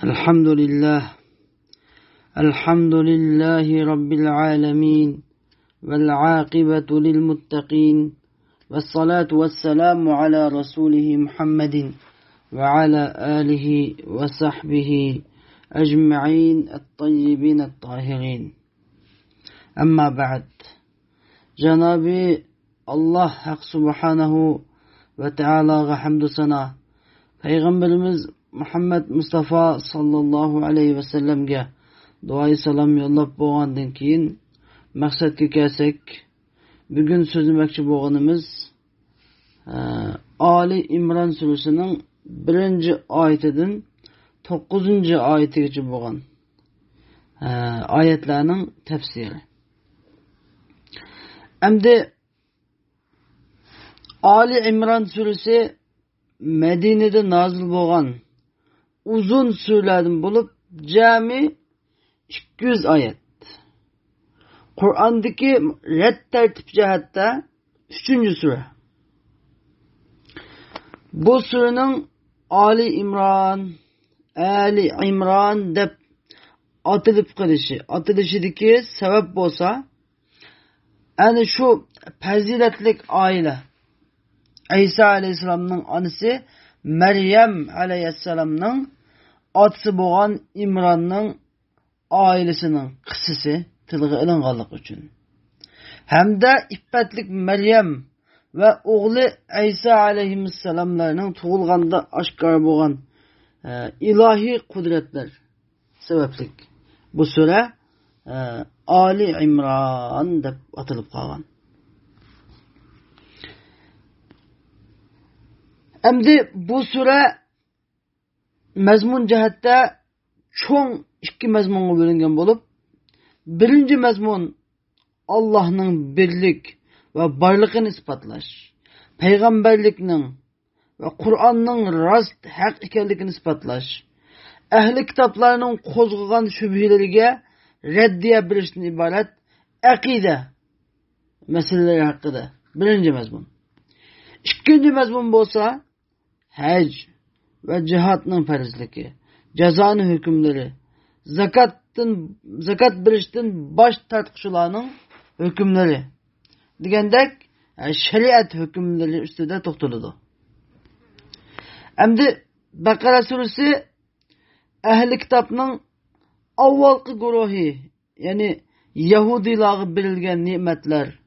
الحمد لله الحمد لله رب العالمين والعاقبة للمتقين والصلاة والسلام على رسوله محمد وعلى آله وصحبه أجمعين الطيبين الطاهرين. أما بعد, Cenab-ı Allah Hak Subhanahu ve Teala'ya hamdü sana, Peygamberimiz Muhammed Mustafa sallallahu aleyhi ve sellemge duayı salam yollap boğandan keyin maqsadga kelsak, bugün sözlemoqchi bo'lganimiz Ali İmran surasining 1-oyatidan 9-oyatigacha bo'lgan oyatlarning tafsiri. Endi Ali İmran surasi Medine'de nazil bo'lgan uzun surlardan bulup cami 200 ayet. Kur'an'daki red tertip cihatta 3. sure. Bu surenin Ali İmran deb atılışıdaki sebep olsa, yani şu faziletlik aile İsa aleyhisselamның anısı Meryem aleyhisselamның atsı bo'lgan İmranның ailesinin kıssası tilga ilinganlık üçün. Hem de iffetlik Meryem ve oğlu İsa aleyhisselamlarının tuğulganda aşkar bo'lgan ilahi kudretler sebeplik bu sure Ali İmran deb atılıp kalgan. Endi bu sure mezmun cihatta çoğun 2 mezmunga bölüngen bolup, birinci mezmun Allah'ın birlik ve barlığını ispatlaş, peygamberlikning ve Kur'an'ның rast haq ekanligini ispatlaş, ehli kitaplarının kozgıgan şübhelerine reddiye berishdan ibaret akide meseleleri hakkında birinci mezmun. İkinci mezmun bolsa hac ve cihatның farzligi, cezanın hükümleri, zakat berishdan baş tartışılarının hükümleri degandek şeriat hükümleri üstüde to'xtaladi. Endi Bakara surasi ehli kitapның avvalqi guruhi, yani Yahudilarga berilgan ne'matlar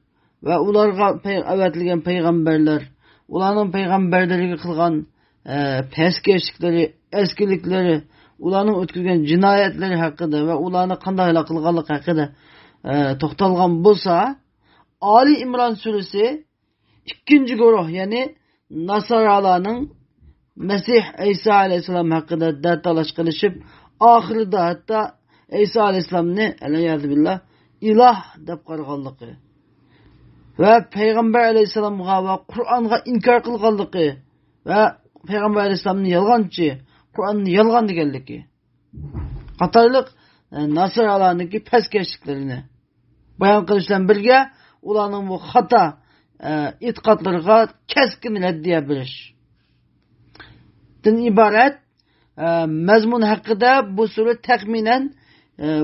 ve ularga avatilgan peygamberler, ularning peygamberleriga qilgan peskeşlikleri, eskilikleri, ularning o'tkazgan jinoyatlari haqida ve ularni qanday qilganligi haqida to'xtalgan bo'lsa, Ali İmran surasi 2. guruh, yani Nasaralarning Mesih İsa aleyhisselam haqida dardtalash qilishib, oxirida hatta İsa aleyhisselamni billah ilah deb qaraganligi ve Peygamber aleyhisselamga ve Kur'an'a inkar qilganligi ve Peygamber aleyhisselamni yalğançı, Kur'an'ni yalğan deganligi qatorliq Nasaralarniki peskeşliklerini bayan qilishdan birga, ularning bu xata e'tiqodlariga keskin reddiye berish din ibaret mezmun haqida bu sure taxminen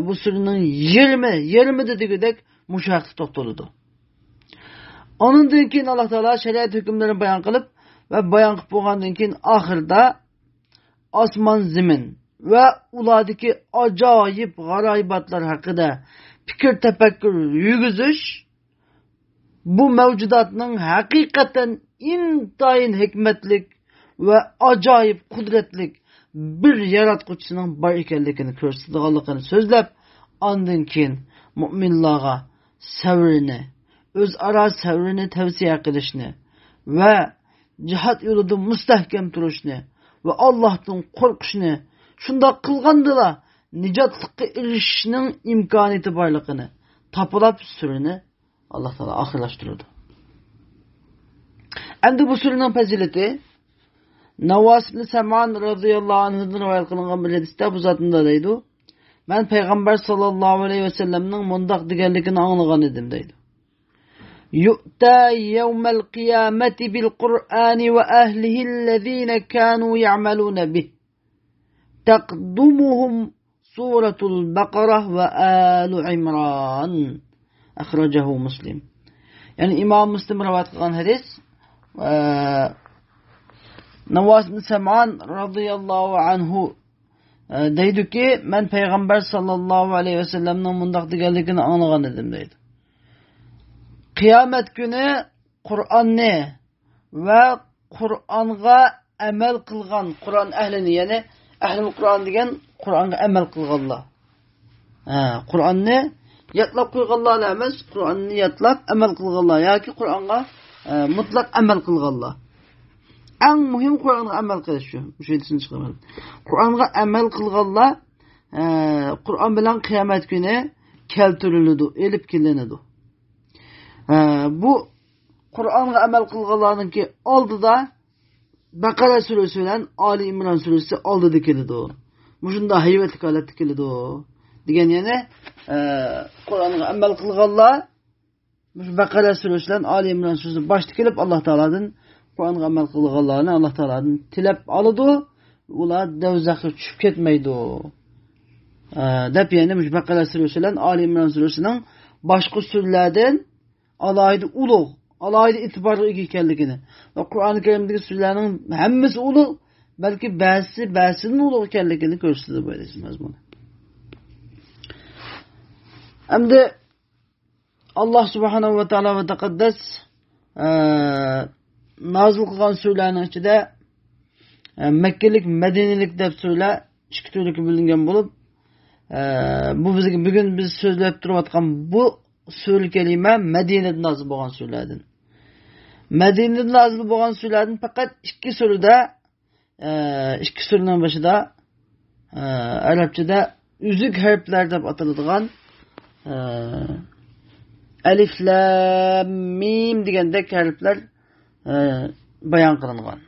bu surenin 20 dedigidek muşahit to'xtaladi. Onundan keyin Allah Teala şeriat hükümlerini bayan kılıp ve bayan kılıp bo'lgandan keyin ahirda osmon zemin ve ulardaki acayip g'aroyibotlar haqida fikir tefekkür yürgüzüş, bu mevcudatның hakikaten intayin hikmetlik ve acayip kudretlik bir yaratquchisinin bar ekanligini ko'rsatganligini so'zlab, ondan keyin mu'minlarga sabrini, o'zaro sabrini tavsiya qilishni ve cihat yo'lida mustahkam turishni ve Allah'tan qo'rqishni, shunda qilgandila nijotlikka erishishning imkoniyati borligini topilab surini Allah Teala oxirlashtirdi. Endi bu surening fazilati Navas ibn Saman radıyallahu anh'dan rivayet kılınan bir hadiste bu zatında deydi. Ben Peygamber sallallahu aleyhi ve sellem'nin mundaq deganligini anlagan edim deydi. Yu'ta yevmel kıyameti bil Kur'ani ve ehlihillezine kanu ya'maluna bih. تقدمهم سورة البقرة وآل عمران أخرجه مسلم. Yani İmam Müslim rivayet kılgan hadis Nawas ibn Sem'an radıyallahu anhu deydi ki men Peygamber sallallahu aleyhi ve sellem'nin mundaq deganligini anlagan edim deydi. Kıyamet günü Kur'an'ı ve Kur'an'a amel kılgan Kur'an ehlini yani ehlil Kur'an degen Kur'an'a amel kılganlar. Kur'an'ı yatlab kılganlar emas, Kur'an'ı yatlab amel kılganlar yoki Kur'an'a mutlaq amel kılganlar. En muhim Kur'an'a amel qilish shu. Bu şeyni chiqaraman. Kur'an'a amel qilganlar Kur'an bilan qiyomat kuni keltiriladi, elib kelinadi. Bu Kur'an'a amel qilganlarninki oldida Baqara surasi bilan Ali İmran surasi oldida keladi. Mushunda hayvatlik holatda keladi. Degan yana Kur'an'a amel qilganlar mush Baqara surasi bilan Ali İmran surasi boshda kelib Alloh taoladan Kur'an'a amel qilganlarni Alloh taoladan tilab oladi. Ular dovzaxga tushib ketmaydi. Deb yana mush Baqara surasi bilan Ali İmran surasining boshqa surlardan alayda ulug', alayda e'tiborga ega ekanligini va Qur'oni Karimdagi surlarning hammasi ulug', balki ba'zisining ulug' ekanligini ko'rsatadi bu hadis mazmuni. Hamda Alloh subhanahu va taolo va taqaddas nazil qilgan surlarning ichida Mekkalik, Madinalik deb surlar ikki turga bo'lingan bo'lib, bu bizga bugun biz so'zlab turayotgan bu sura kalima Madinada nazil bo'lgan surlardan. Madinada nazil bo'lgan surlardan faqat ikki surada ikki suraning boshida arabchada uzuk harflar deb ataladigan alif lam mim degandek harflar bayon qilingan.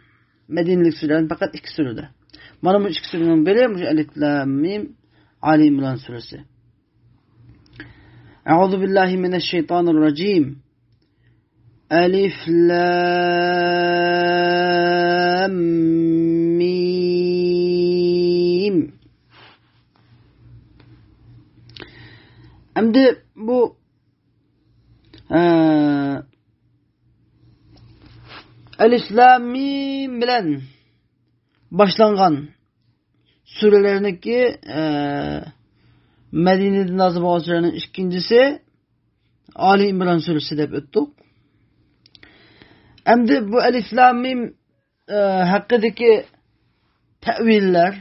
Madinalik surlarning faqat ikki surada. Mana bu ikki suraning biri alif lam mim Ali İmran surasi. Euzu billahi mineşşeytanirracim. Alif lam mim. Hamda bu Alif lam mim bilan boshlangan suralerniki Medine'de nazil bo'lgan suraning ikkinchisi Ali İmran surasi deb o'tdik. Endi bu Alif lam mim haqidagi ta'villar,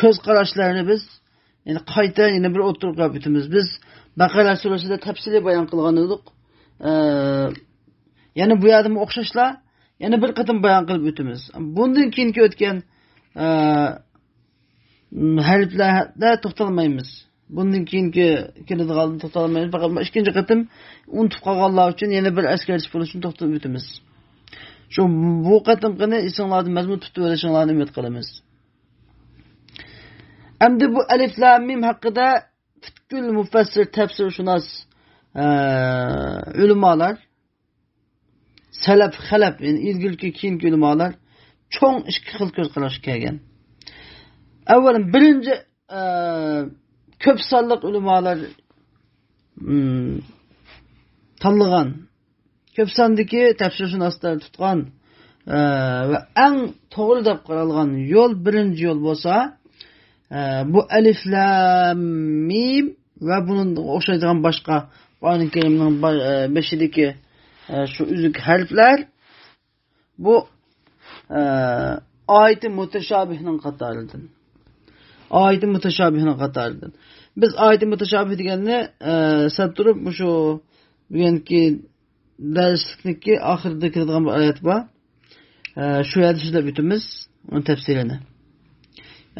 ko'z qarashlarni biz yani qayta yana bir o'tirib o'tamiz. Biz Baqara surasida tafsili bayon qilgan edik. Yani bu yerda o'xshashlar yana bir qatim bayon qilib o'tamiz. Bundan keyingi o'tgan harflarda to'xtalmaymiz. Bundan keyingi keladigan to'xtalmaymiz. Faqat ikkinchi qatim unutib qolganlar uchun yana bir askarchi bo'lish uchun to'xtalib o'tamiz. Shu bu qatimqini esingizda mazmun tutib olishinglarni umid qilamiz. Endi bu alif lam mim haqida fitkul mufassir tafsirshunos ulamolar salaf xalaf yani ilgilki keyingi ulamolar cho'ng ikki xil ko'z qarash kelgan. Avvalan birinchi ko'p sonli ulamolar tanlagan ko'p sondagi tafsirshunoslar tutgan va eng to'g'ri deb qaralgan yo'l birinchi yo'l bo'lsa bu alif lam mim va bunun o'xshaydigan boshqa Qur'oni Karimning beshidagi şu üzük harfler bu ayet-i muteşabihinin qatarıdır. Ayet-i muteşabihinin qatarıdır. Biz ayet-i muteşabih deganni sab turib şu bugungi darslikniki oxirida kiradigan bir oyat bor. Shu yerda so'zlab o'tamiz uning tafsirini.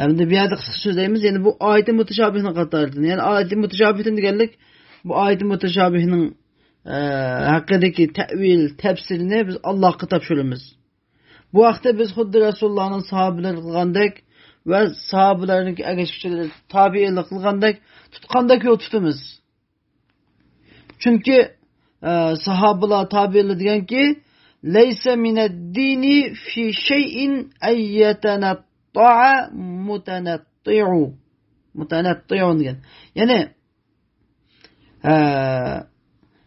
Endi bu yerda qisqa so'zlaymiz. Yani bu ayet-i muteşabihinin qatarıdır. Yani ayet-i muteşabih deganlik bu ayet-i muteşabihinin hakkındaki tevil, tefsirini biz Allah'a topşırırız. Bu vaqtda biz xuddi Resulullah'ın sahabeleri qilgandek ve sahabelerin ergeçkileri tabiilik qilgandek tutqandek yo'l tutamiz. Çünkü sahabeler tabiiler degan ki leyse mined dini fi şeyin ayyetana tenatta'a mutenatti'u. Mutenatti'un degan. Ya'ni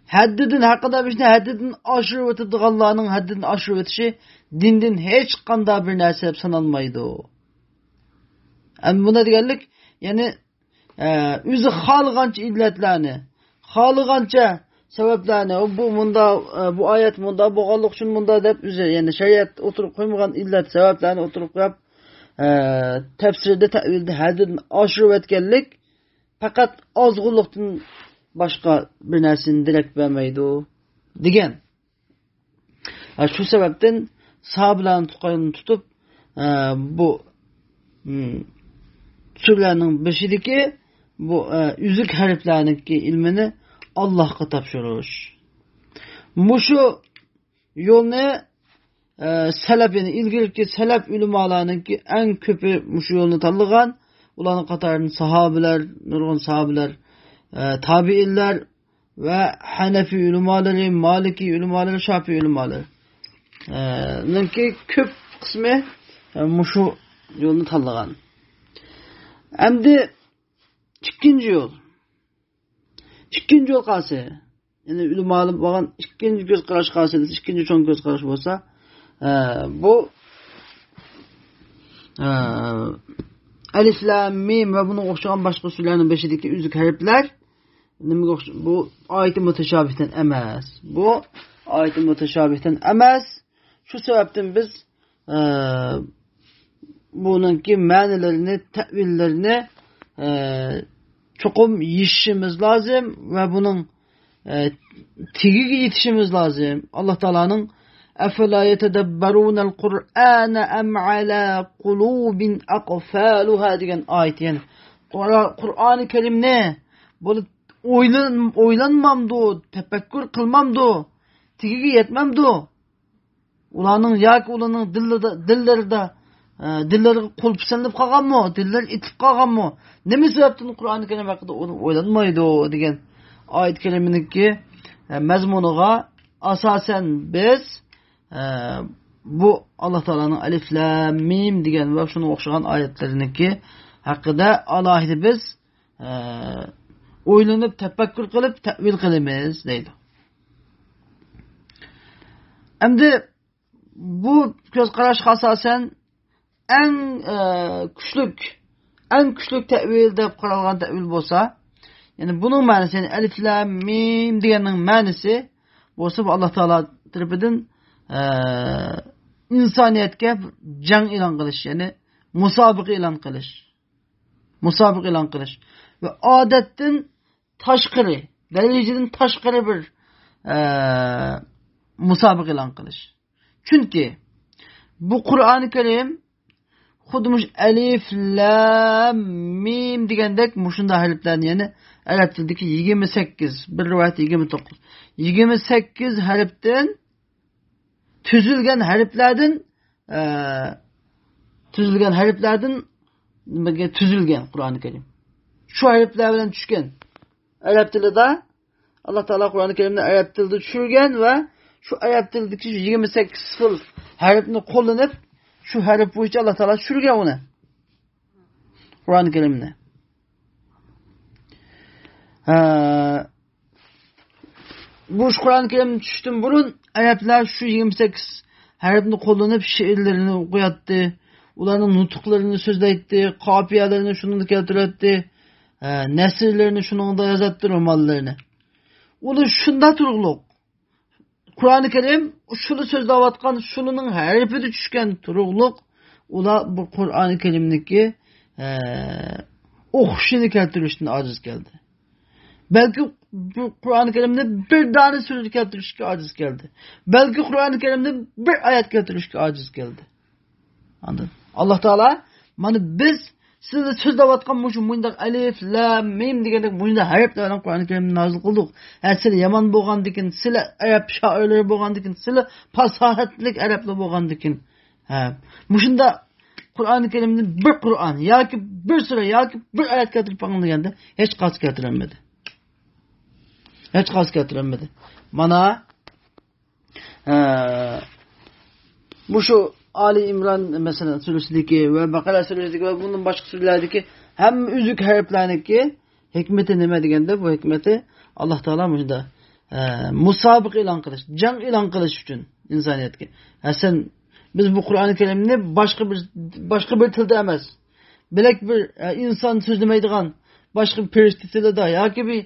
haddidin haqida bir şey haddidin aşırı ötüdüğanlarının haddidin aşırı ötüşü dindin hiç qanday bir narsa hep sanalmaydı. Buna deganlik yani özü xalqancha illatlarni, xalqancha sebeplarni bu ayet bunda bo'lganlik uchun bunda deb o'zi yani shariat o'tirib qo'ymagan illat sabablarni o'tirib qo'yib tafsirda ta'vilda haddidin oshirib o'tganlik faqat ozg'unlikdan boshqa bir narsani darak bermaydi degan. Shu sababdan sahobalarning tuqqanini tutib bu surlarning beshidagi bu uzuk harflarniki ilmini Allah'a topshirish. Mushu yo'lni salaf yani ilgirki salaf ulamolarningki eng ko'pi mushu yo'lni tanlagan. Ularning qatorida sahobalar, nurg'un sahobalar, tabiinlar ve Hanefi ulamoları, Maliki ulamoları, Şafii ulamoları. Ninki ko'p qismi mushu yo'lni tanlagan. Endi ikkinchi yo'l. İkinci yol qaysi? Yani ulamolar bo'lgan ikkinchi ko'z qarash qaysi? İkinci cho'ng ko'z qarash bo'lsa, bu alif lam mim ve bunun o'xshagan boshqa surlarning beshidagi uzuk harflar nimaga o'xshaydi? Bu oyat-i mutashabihdan emas. Bu oyat-i mutashabihdan emas. Şu sebepten biz bununki ma'nilarini, ta'villerini çokum yişimiz lazım ve bunun tigiga yetişimiz lazım. Allah Teala'nın efela yetedebberunel Kur'ane em ala kulubin akfaluha degan ayet yani. Kur'an-ı Kerim ne? Böyle oylanmamdı, tefekkür kılmamdı, tigiga yetmemdi. Ulanın yak ulanın dilleri kulpsanlıp kalgan mı? Dilleri itip kalgan mı? Ne mi sebepten Kur'an-ı Kerim hakkında oylanmaydı o degan ayet keliminiki mezmunuga asasen biz bu Allah Teala'nın alif lam mim degan ve şuna o'xshagan ayetleriniki hakkında alohida biz o'ylanib tefekkür qilib ta'vil qilamiz deydi. Endi bu ko'z qarash asasen en küçlük tevil deb qaralgan tevil bo'lsa, yani bunun ma'nosi yani alif lam mim deganning ma'nosi bo'lsa bu Alloh taolo tarafidan insoniyatga jang e'lon qilish, ya'ni musobaqa e'lon qilish va odatdan tashqari, darajadan tashqari bir musobaqa e'lon qilish. Chunki bu Qur'oni Karim xudmuş alif lam mim degandek mushunda harflarni yani arab tilidagi 28 bir rivayat 29 28 harfdan tuzilgan harflardan nimaga tuzilgan Qur'oni Karim. Shu harflar bilan tushgan. Arab tilida Alloh taolo Qur'oni Karimni arab tilida tushirgan va shu arab tilidagi 28 harfni qo'llanib şu harf bo'yicha Allah Teala tushirgan uni. Qur'oni Karimni. Bu Qur'oni Karimni tushishdan burun arablar şu 28 harfni qo'llanib she'rlarini o'qiyotdi, ularning nutqlarini so'zlaydi, qofiyalarini shuni keltiradi, nasrlarini shuningda yozadi, romanlarini. Ular shunda turg'liq. Qur'oni Karim şunu sözlayotgan şunun harfida tushgan turug'liq ular bu Qur'oni Karimniki o'qishini keltirishdan ojiz keldi. Belki bu Qur'oni Karimni bir dona so'z keltirishga ojiz keldi. Belki Qur'oni Karimni bir oyat keltirishga ojiz keldi. Anladın? Allah Teala mana biz sizga so'zlayotgan mushu mundaq alif lam mim degandek mundaq harflarni Qur'oni Karimni nozil qildik. Sizlar yomon bo'lgandikin, sizlar arab shoirlari bo'lgandikin, sizlar fasohatlik arablar bo'lgandikin. Mushunda Qur'oni Karimni bir Qur'on yoki bir sura yoki bir oyat keltirib qolganda hech qas keltirilmadi. Mana mushu Ali İmran mesela suresideki ve Bakara suresideki ve bunun başka surelerdeki hem üzük harflerdeki hikmeti nima deganda bu hikmeti Allah Taala bunda musobiq e'lon qilish, jang e'lon qilish uchun insoniyatga. Sen biz bu Qur'oni Karimni boshqa bir tilda emas, bilak bir inson so'zlamaydigan boshqa bir perishta tilida yoki bir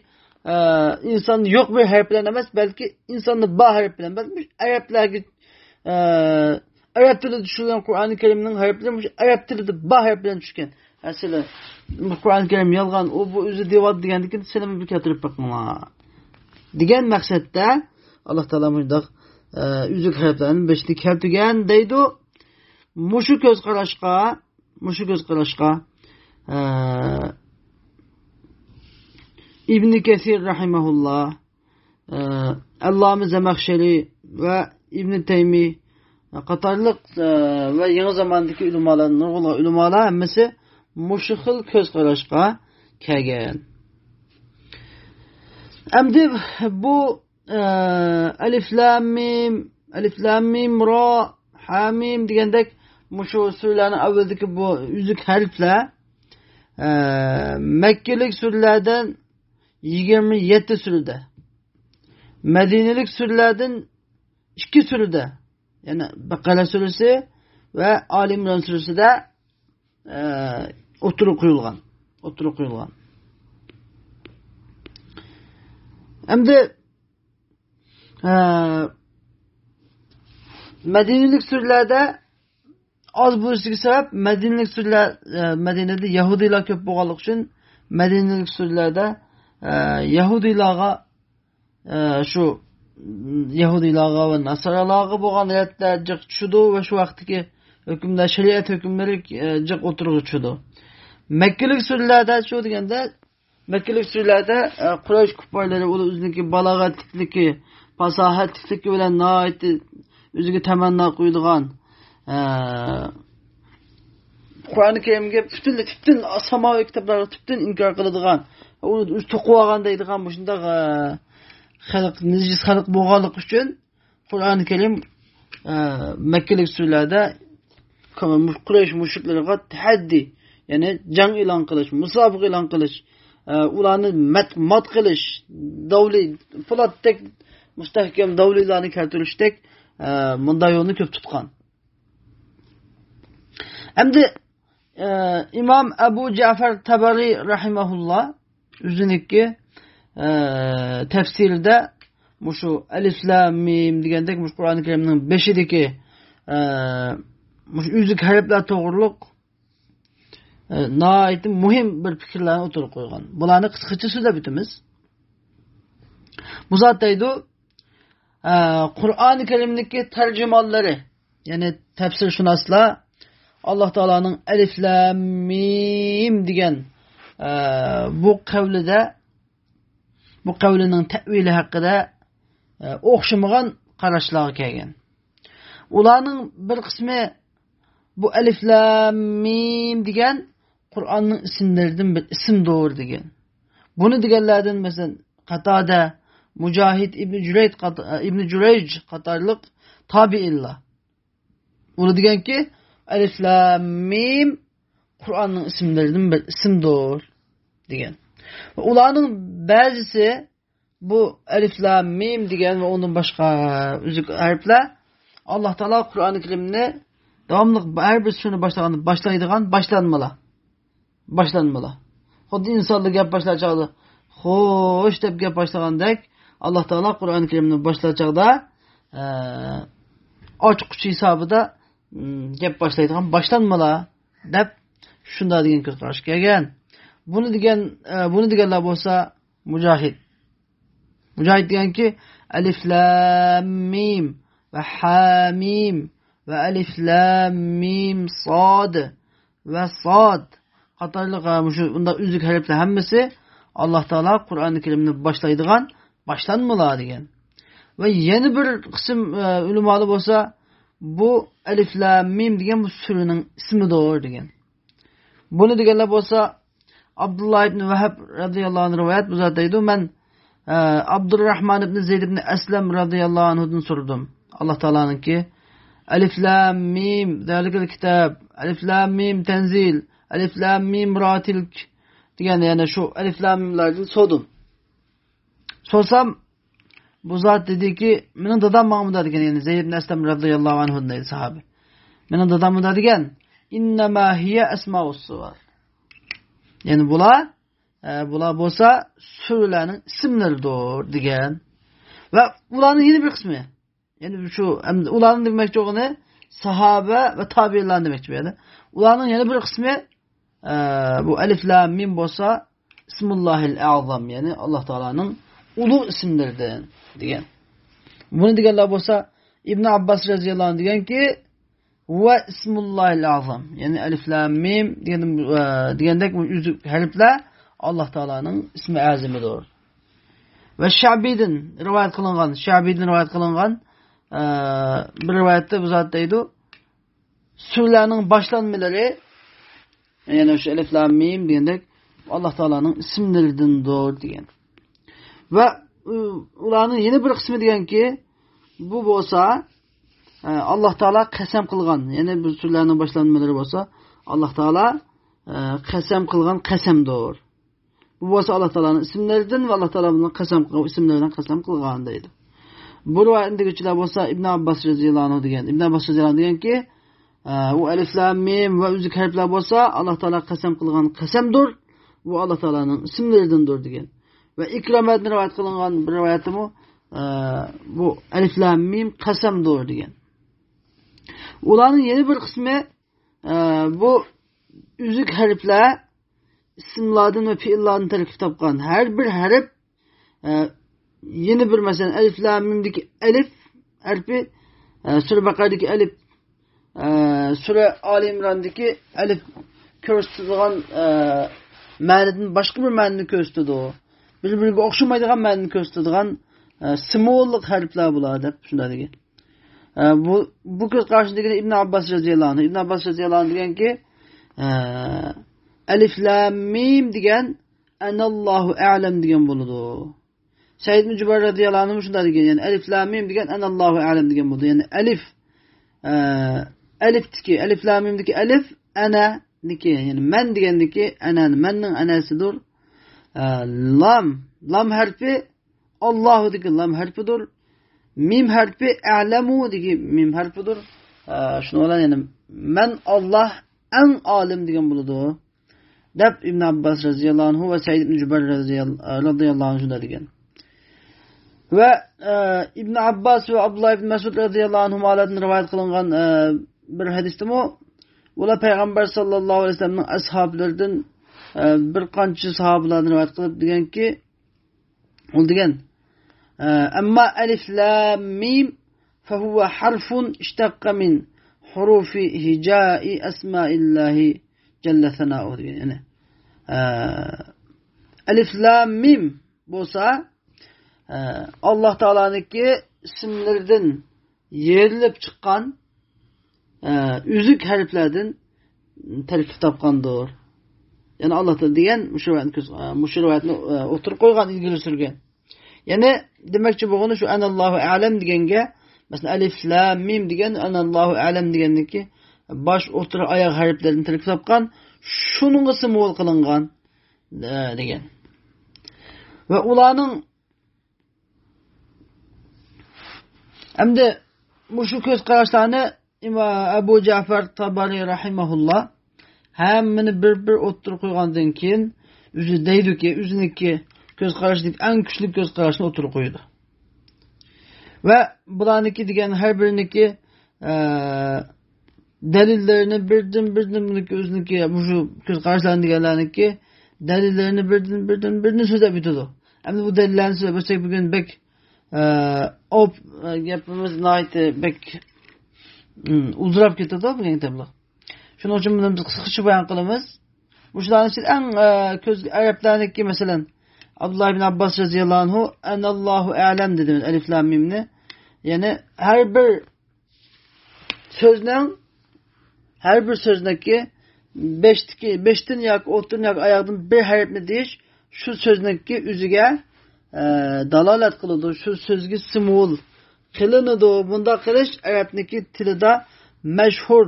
inson yo'q bir harf bilan emas, balki insonni bor harf bilan, balki arablarga arab tilida tushgan Qur'oni Karimning harflari arab tilida bor harf bilan tushgan. Mesela bu Qur'oni Karim yolg'on, u bu o'zi devot degandan selam bir keltirib boqinglar. Degan maqsadda Alloh taolo bundaq üzük harflarni beshni keltirgan deydi. Mushu ko'z qarashqa İbn Kesir rahimahullah, Allame Zamakhshari ve İbn Teymi qatorliq ve yangi zamondagi ulamolar, nurg'un ulamolar hammasi mushu xil ko'z qarashqa kelgan. Endi bu alif lam mim ra ha mim degandek mushu surlarning avvaldagi bu üzük harflar Mekkalik surlardan 27 surada, Medinelik surlardan 2 surada, yani Bakara suresi ve Ali İmran suresida o'tirib qo'yilgan. Endi Medinelik surlarda az bo'lishiga sabab Medinelik surlar Madinada Yahudilar ko'p bo'lganligi uchun Medinelik surlarda Yahudilarga shu Yahudilarga va Nasaralarga bo'lgan ayatlar jiq tushdi va shu vaqtdagi hukmlar, shariat hukmlari jiq o'tirg'i tushdi. Mekkalik surlarda shu deganda Mekkalik surlarda Quraysh kuffarlari o'zining balog'atlikligi, fasohatlikligi bilan nihoyat o'ziga tamanno qo'ydigan Qur'oni Karimga butun samoviy kitoblarga butun inkor qiladigan, uni to'qib olgan deydigan bu shunday xalq, nijiz xalq bo'lganligi uchun Qur'oni Karim Mekkalik surlarda Quraysh mushriklariga tahaddi, ya'ni jang e'lon qilish, musobiqa e'lon qilish, ularni mat qilish, davli po'latdek mustahkam davlilarni keltirishdek bunday yo'lni ko'p tutgan. Endi İmam Ebu Cafer Tabari rahimahullah o'ziniki tefsirde şu Alif Lam Mim degandek Qur'oni Karimning 5'ideki üzük harflar to'g'riliq nihoyat muhim bir fikrlarni o'tirib qo'ygan. Bularni qisqacha so'zlab o'tamiz. Bu zot deydi, Qur'oni Karimdagi tarjimonlari, ya'ni tafsirshunoslar Allah Taola'nın Alif Lam Mim degan bu qavlining ta'vili haqida o'xshamagan qarashlarga kelgan. Ularning bir qismi bu Alif Lam Mim degan Qur'onning ismlaridan bir ismdir degan. Bunu deganlardan masalan Qatada, Mujahid İbn Jurayj qatorliq tabiinlar. Uni deganki Alif Lam Mim Qur'onning ismlaridan bir ismdir degan. Ularning ba'zisi bu Alif Lam Mim degan ve onun başka üzük harfler Allah Taala Qur'oni Karimni davomli har bir shuni boshlaydigan boshlanmalar. Xuddi insonlar gap boshlashadi. Xo'sh deb gap boshlagandek Allah Taala Qur'oni Karimni boshlashada ochiqchi hisobida gap boshlaydigan boshlanmalar deb shunda degan ko'z qarash kelgan. Bunu deganlar bo'lsa Mujahid deganki Alif Lam Mim ve Ha Mim ve Alif Lam Mim Sad ve Sad qatorliq bunda üzük harflar hammasi Allah Taala Qur'oni Karimni boshlaydigan boshlanmalar degan. Ve yeni bir qism ulamolar bo'lsa bu Alif Lam Mim degan bu surening ismidir degan. Bunu deganlar bo'lsa Abdullah ibn Vahab radıyallahu anh rivayet bu zat deydi. Ben Abdurrahman ibn Zeyd ibn Eslem radıyallahu anh'dan sordum. Allah Teala'nın ki Alif lam mim zalikel kitab, alif lam mim tenzil, alif lam mim ratilk degan yani şu alif lam mimlarni sodum. Sorsam bu zat dedi ki, mening dadam mağmıda degan, yani Zeyd ibn Aslam radhiyallahu anhu dedi sahabe. Mening dadam mıda degan, innama hiya asmaus suvar. Yani bular bolsa surelerin isimleridir degan. Ve ularning yeni bir kısmı. Yani şu ularning demek çoğunu sahabe ve tabi'inler demek yani. Ularning yeni bir kısmı bu alif lam mim bolsa ismullahil azam, yani Allah Teala'nın ulu isimlerinden degan. Bunu deganlar bolsa İbn Abbas radhiyallahu anh degan ki ve ismullahil azam. Yani alif lam mim degandek bu yüzük harfler Allah Teala'nın ismi azimidir. Ve Şa'bidin rivayet kılıngan, bir rivayette bu zat deydi. Surelerin başlanmaları, yani şu alif lam mim degandek Allah Teala'nın isimlerindendir degan. Ve ularning yeni bir kısmı degan ki bu bolsa Allah Teala qasam qilgan, yani bu surelerin başlanmaları bolsa Allah Teala qasam qilgan qasamdir. Bu bolsa Allah Teala'nın isimlerinden ve Allah Teala'nın qasam qilgan isimlerinden qasam qilgan deydi. Bu rivayetdekiler bolsa İbn Abbas radhiyallahu anh degan. İbn Abbas radhiyallahu anh degan ki o alif lam mim ve üzük harfler bolsa Allah Teala qasam qilgan qasamdir. Bu Allah Teala'nın isimlerindendir degan. Ve İkramet'in rivayet kılıngan bir rivayetim o bu alif lam mim qasamdir degan. Ularning yeni bir kısmı bu üzük harfler isimlardan ve fiillardan terkip tapkan. Her bir harf yeni bir mesela alif lam mim'deki elif harfi, Sure Bakara'daki elif, Sure Ali İmran'daki elif körüstüdüğün ma'niden başka bir ma'nini körüstüdü o. Birbirine okşamaydigan ma'nini körüstüdüğün simollik harfler bular dep şunda degan. Bu köz karşısındaki İbn Abbas radhiyallahu anh. İbn Abbas radhiyallahu anh degan ki alif lam mim degan anallahu a'lam degan boludu. Said ibn Jubayr radhiyallahu anh şunda degan, yani alif lam mim degan anallahu a'lam degan boludu. Yani alif lam mimdeki alif ana deki, yani men degandeki ana, menning anasidir. Lam harfi Allahu deki lam harfidir. Mim harfi a'lemu deki mim harfidir. Şunu olan yani men Allah en alim degan boludu. Dep İbn Abbas radhiyallahu anh ve Said ibn Jubayr radhiyallahu anh şunda degan. Ve İbn Abbas ve Abdullah ibn Mesud radhiyallahu anhumalardan rivayet kılıngan bir hadiste o. Ola Peygamber sallallahu aleyhi ve sellem'nin ashablarından bir qancha sahabalardan rivayet kılıp degan ki ol degan amma alif lam mim fehuve harfun iştakka min hurufi hicai esmaillahi celle sena'u degan. Yani alif lam mim bolsa Allah Teala'nınki isimlerden yerilip çıkan üzük harflerden terkip tapkandır. Yani Allah da degan müşrivayetni oturup koygan, ilgili sürgen. Yani demekçi bu şu anallahu a'lem degenge mesela alif lam mim degen anallahu a'lem degendeki baş otur ayak harflerini terkip tapkan, şunun ismi kılıngan degen. Ve ulanın hem de bu şu göz kararlarını Ebu Cafer Tabari rahimahullah hemmini bir oturup koygandan keyin üzü deydi ki üzüneki göz kararışlık en güçlü göz kararışını oturup koydu. Ve bulaniki degen her biriniki delillerini birden üzüneki bu şu göz kararışlarını degenleriniki delillerini birden söze bitirdi. Hem de bu delillerini söze bitirdik bugün bek yapımız nahit bek uzurap ketdi da bugün tablo. Şunun için biz kısaca bayan kılımız. Bu şuların için en köz Araplarındaki mesela Abdullah ibn Abbas radhiyallahu anhu enallahu a'lem dedi alif lam mim'ni. Yani her bir sözdeki beşten yak otun yak ayağın bir harfini deyiş şu sözdeki üzüge dalalet kılıdır. Şu sözgü simul qılınıdı. Bunda qilish Arapniki tilida mashhur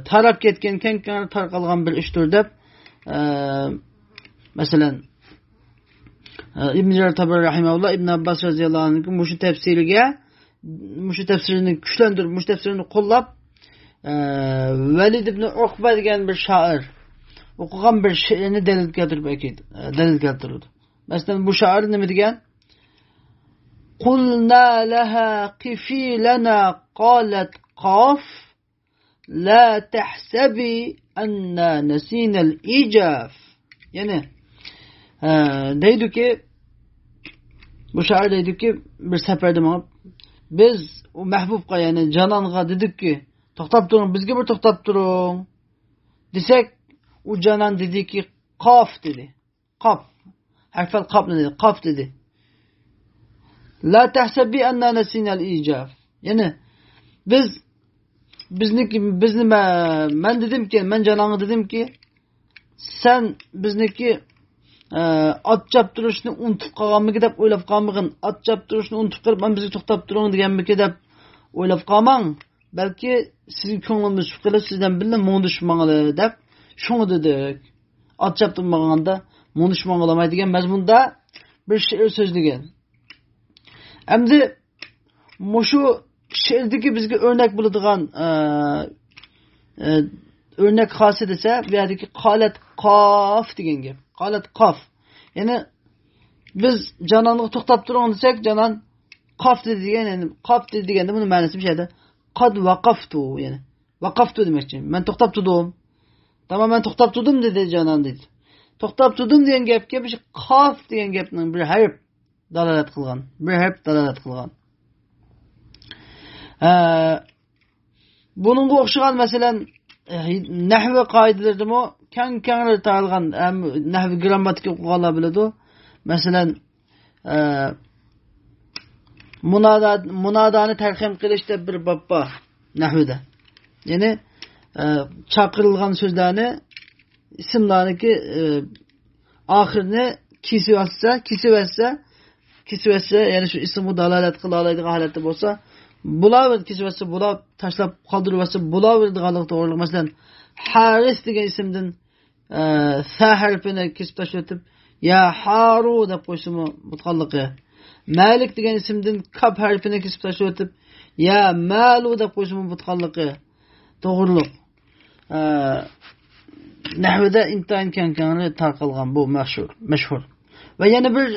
tarab ketgan, keng tarqalgan bir ishdir deb masalan İbn Jarir Tabari rahimahullah İbn Abbas radhiyallohu anh'ın mushu tafsirini kuchlantirib, mushu tafsirini qo'llab Velid ibn Uqba degan bir shoir o'qigan bir she'rini dalil keltirdi. Masalan bu shoir nima degan? Qulna laha qifi lana qalat qaf la tahsabi anna nasina al-ijaf. Yani deydi ki bu shoir deydi ki bir saferde biz o mahbubga yani cananға dedik ki to'xtab turing, bizga bir to'xtab turing desek, u canan dedi ki qaf dedi. Qaf. Harfal qaf dedi. Qaf dedi. La tahsabi anna nasina al-ijaf. Yani ben dedim ki, ben cananға dedim ki sen bizniki at chaptirishni unutib qolganmiki deb o'ylab qolmag'in. At chaptirishni unutib qolib, men bizga to'xtab turing deganmiki deb o'ylab qolmang. Balki sizning ko'nglingiz shu qilib, sizdan bilan mo'ngdishmanglar deb shuni dedik. At chaptirmaganda mo'ngdishmanglar mazmunda bir she'r so'zlagan. Endi mushu she'rdagi bizga o'rnak bo'ladigan örnek xosiyat esa bu yerdagi qolat qof degan gap. Qolat qof. Yani biz cananni to'xtab turing desak, canan qof dedi degan, yani qof dedi deganda buni ma'nosi bu yerda qad waqaftu, yani waqaftu demakchi. Men to'xtab turdim. Tamam, men to'xtab turdim dedi canan dedi. To'xtab turdim degan gapga bir qof degan gapning bir harf dalolat qilgan. Bir harf dalolat qilgan. Bununga o'xshagan masalan nahvi qoidalarida keng taralgan nahvi grammatik o'qiganlar biladi. Masalan munodani tarhim qilishda bir bob bor nahvida. Ya'ni chaqirilgan so'zlarni ismlarniki oxirini kesib ya'ni shu ismi dalolat qila oladigan holatda bo'lsa, bular kesibsa, bular tashlab qoldiribsa, bular deganlik to'g'riliq. Masalan, Haris degan ismdan sa harfini kesib tashlab ya haru deb qo'yishimi mutqalligi. Malik degan ismdan kaf harfini kesib tashlab ya malu deb qo'yishimi mutqalligi. To'g'riliq. Nahvida intayin keng tarqalgan bu mashhur. Ve yana bir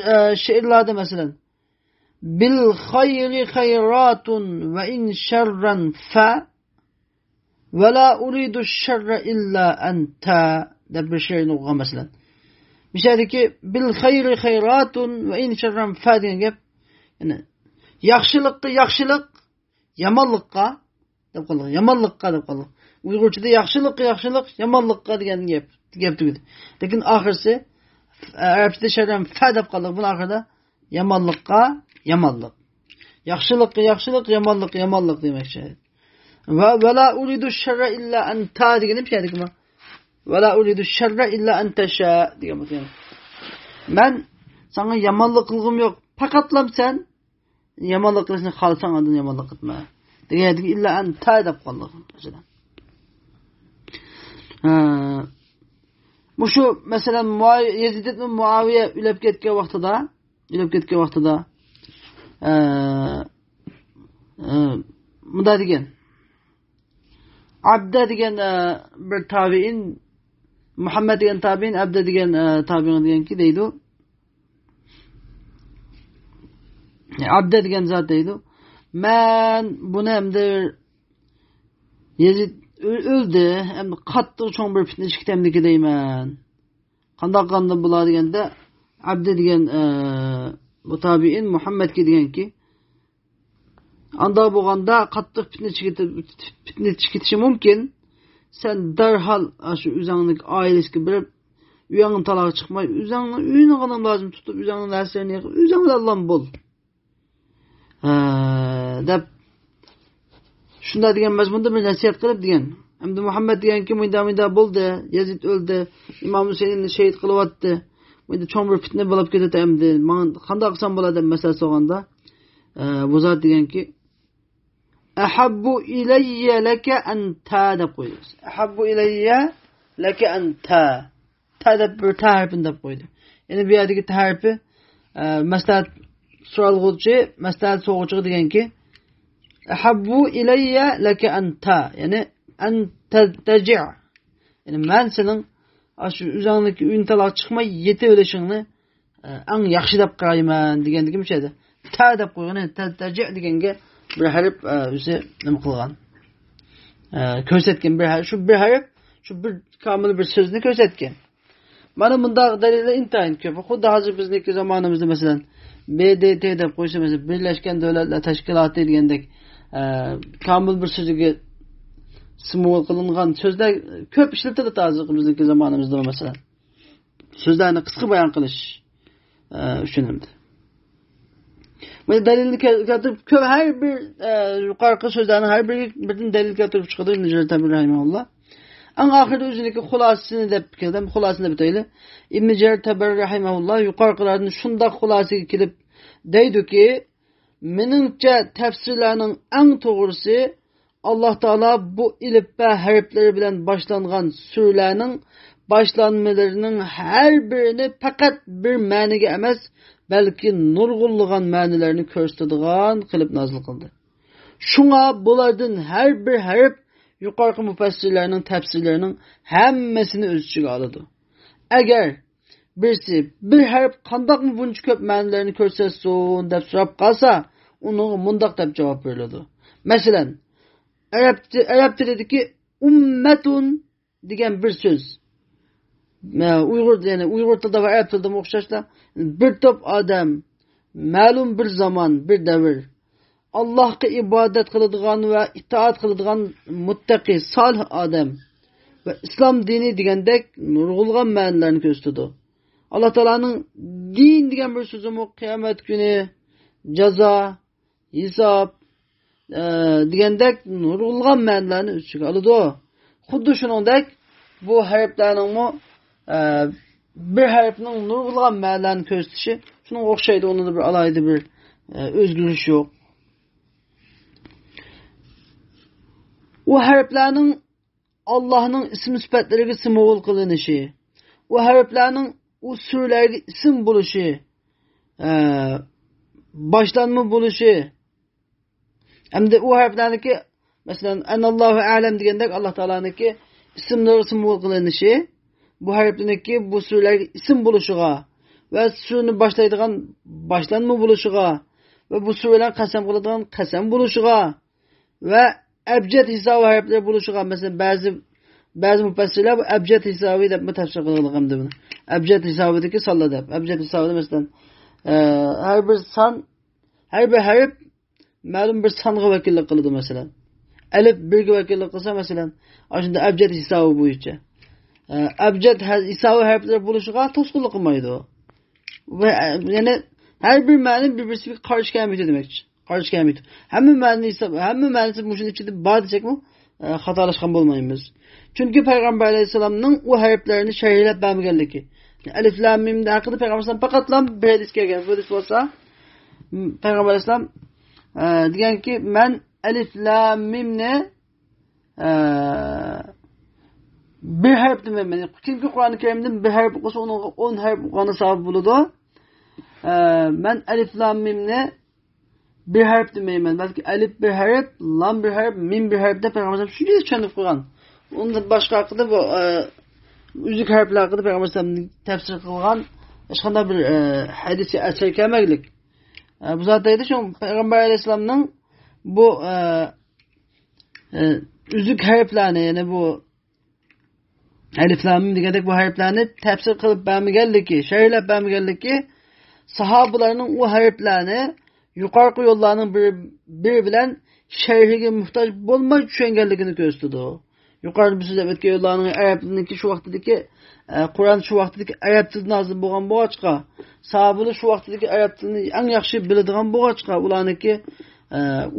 she'rlarda masalan bil khayri khayratun ve in şerran fa ve la uridu şerra illa enta deb bir she'rni o'qigan masalan. Bir şeydeki bil khayri khayratun ve in şerran fa degan gap, yani yaxshilik yomonlikqa deb qoldi. Yomonlikqa deb qoldi. Uyg'urchada yaxshilik yomonlikqa degan gap tugadi. Lekin oxirisi Arapçada şerran fa deb qoldi. Bunun oxirida yomonlik. Yaxshilik, yomonlik demekçi. Ve la uridu şerra illa enta degan bir şeydik mi? Ve la uridu şerra illa enta şa degan bu. Ben sana yomonlik qilg'im yo'q. Faqatlam sen yomonlik qilishni xohlasang, undan yomonlik qilma. Degan illa enta deb qoldi masalan. Mushu masalan Yezid ibn Muaviya o'lib ketgan vaqtida bunda degan Abda degan bir tabiin, Muhammad degan tabiin, Abda degan tabiin deganki deydi. Abda degan zot deydi. Men buni hamda Yezid o'ldi, hamda qattiq cho'ng bir fitna chiqdimdiki deyman. Qanday bular deganda Abda degan bu tabiin Muhammadga deganki anda bo'lganda qattiq fitna chiqishi mumkin. Sen darhol shu o'zingning oilasiga birib, uyingdan taloq chiqmay, o'zingning uyini g'ana lozim tutib, o'zingning narsalarini yig'ib, o'zing bilan Alloh bo'l. Deb shunda degan mazmunda bir nasihat qilib degan. Endi Muhammad deganki menda bo'ldi, Yazid o'ldi, Imom Husaynni shahid qilyapti. Menda cho'ng bir fitna bo'lib ketadi endi. Men qanday qilsam bo'ladi masalasi bo'lganda bu zat deganki ahabbu ilayya laka anta deb qo'ydi. Ahabbu ilayya laka anta. Ta deb bir ta harfini deb qo'ydi. Ya'ni bu yerdagi ta harfi maslahat so'ralg'uvchi, maslahat so'g'uvchi deganki ahabbu ilayya laka anta. Ya'ni anta taji'. Ya'ni men sening shu o'zingdagi untaloq chiqmay yetib olishingni eng yaxshi deb qarayman degandagi mishadi. Ta deb qo'ygan, taji' deganga bir harf o'zi nima qilgan? Ko'rsatgan bir harf, shu bir harf, shu bir komil bir so'zni ko'rsatgan. Mana bunda dalillar intayin ko'p. Xuddi hozir bizniki zamonimizda masalan BDT deb qo'ysa, masalan Birlashgan Davlatlar Tashkiloti degandek komil bir so'zga simvol qilingan so'zlar ko'p ishlatiladi hozir bizniki zamonimizda masalan. So'zlarni qisqa bayon qilish uchun ham. Mana dalilni keltirib ko'p har bir yuqorqi so'zlarni har biridan dalil keltirib chiqadi Ibn Jarir Tabari rahimahulloh. Ang ahirde o'ziniki xulosasini deb keldim. Xulosasini bitayli. Ibn Jarir Tabari rahimahulloh yuqorqilarni shunday xulosasiga kelib deydiki, meningcha tafsirlarning eng to'g'risi Alloh taolo bu ilifba harflari bilan boshlangan surlarning boshlanmalarining har birini faqat bir ma'niga emas, balki nurg'unlagan ma'nilarni ko'rsatadigan qilib nozil qildi. Shunga bulardan har bir harf yuqorqi mufassirlarning tafsirlarining hammasini o'z ichiga oladi. Agar birisi bir harf qandoqmi buncha ko'p ma'nilarni ko'rsatsin deb so'rab qolsa, uni mundoq deb javob beriladi. Masalan, arab tilidagi ummatun degan bir so'z. Uyg'ur tilida va arab tilida o'xshashlar. Bir to'p odam, ma'lum bir zamon, bir davr Allohga ibodat qiladigan va itoat qiladigan muttaqi, solih odam va islom dini degandek nurg'ulg'an ma'nolarni ko'rsatadi. Alloh taolaning din degan bir so'zi qiyomat kuni, jazo, hisob degandek nurg'ulg'an ma'nolarni o'z ichiga oladi. Xuddi shuningdek bu harflarning bir harfning nurg'ulg'an ma'nolarni ko'rsatishi shunga o'xshaydi. Unda bir alayda bir o'zgarish yo'q. O harflarning Allohning ism sifatlariga simvol qilinishi, o harflarning o surlarga ism bo'lishi, boshlanma bo'lishi, hamda o harflarniki masalan anallohu a'lam degandek Alloh taolaniki ismlari simvol qilinishi, bu harflarniki bu surlarga ism bo'lishiga va surni boshlaydigan boshlanma bo'lishiga va bu surlar qasam qiladigan qasam bo'lishiga va abjad hisobi harflar bo'lishiga, masalan ba'zi mufassirlar bu abjad hisobi deb tafsir qilgan buni. Abjad hisobidagi sonlar deb. Abjad hisobida masalan har bir son, har bir harf ma'lum bir songa vakillik qiladi masalan. Alif birga vakillik qilsa masalan, shunda abjad hisobi bo'yicha. Abjad hisobi harflar bo'lishiga to'sqinlik qilmaydi. Va ya'ni har bir ma'ni bir-birisiga qarshi kelmaydi demakchi. Qarshi kelmaydi. Hamma ma'nisi mushun ichida bor desakmi, xatolashgan bo'lmaymiz. Chunki payg'ambar alayhisolamning u harflarini sharhlab bermaganligi. Alif lam mim haqida payg'ambar alayhisolam faqat bir hadis kelgan. Bu hadis bo'lsa, payg'ambar alayhisolam deganki, men alif lam mimni bir harf demayman. Chunki Qur'oni Karimdan bir harf o'qisa, uni 10 harf o'qigani savob bo'ladi. Men alif lam mimni bir harf demeymen. Belki alif bir harf, lam bir harf, mim bir harf de Peygamber şunu tushunib qo'ygan. Unda boshqa haqida bu uzuk harflar haqida Peygamber tafsir qilgan hech qanday bir hadisi asar kelmaglik. Bu zot deydi shu Peygamber alayhisolamning bu uzuk harflarni, ya'ni bu alif lam mim degandek bu harflarni tafsir qilib bermaganligi, sharhlab bermaganligi sahabalarning u harflarni yuqorqi yo'llarning biri bilan sharhiga muhtoj bo'lmay tushunganligini ko'rsatdi. Yuqorida biz so'zlab o'tgan yo'llarning arabniki shu vaqtdagi Qur'on shu vaqtdagi arab tilida nozil bo'lgan bo'g'achqa, sahobalar shu vaqtdagi arab tilini eng yaxshi biladigan bo'g'achqa, ularniki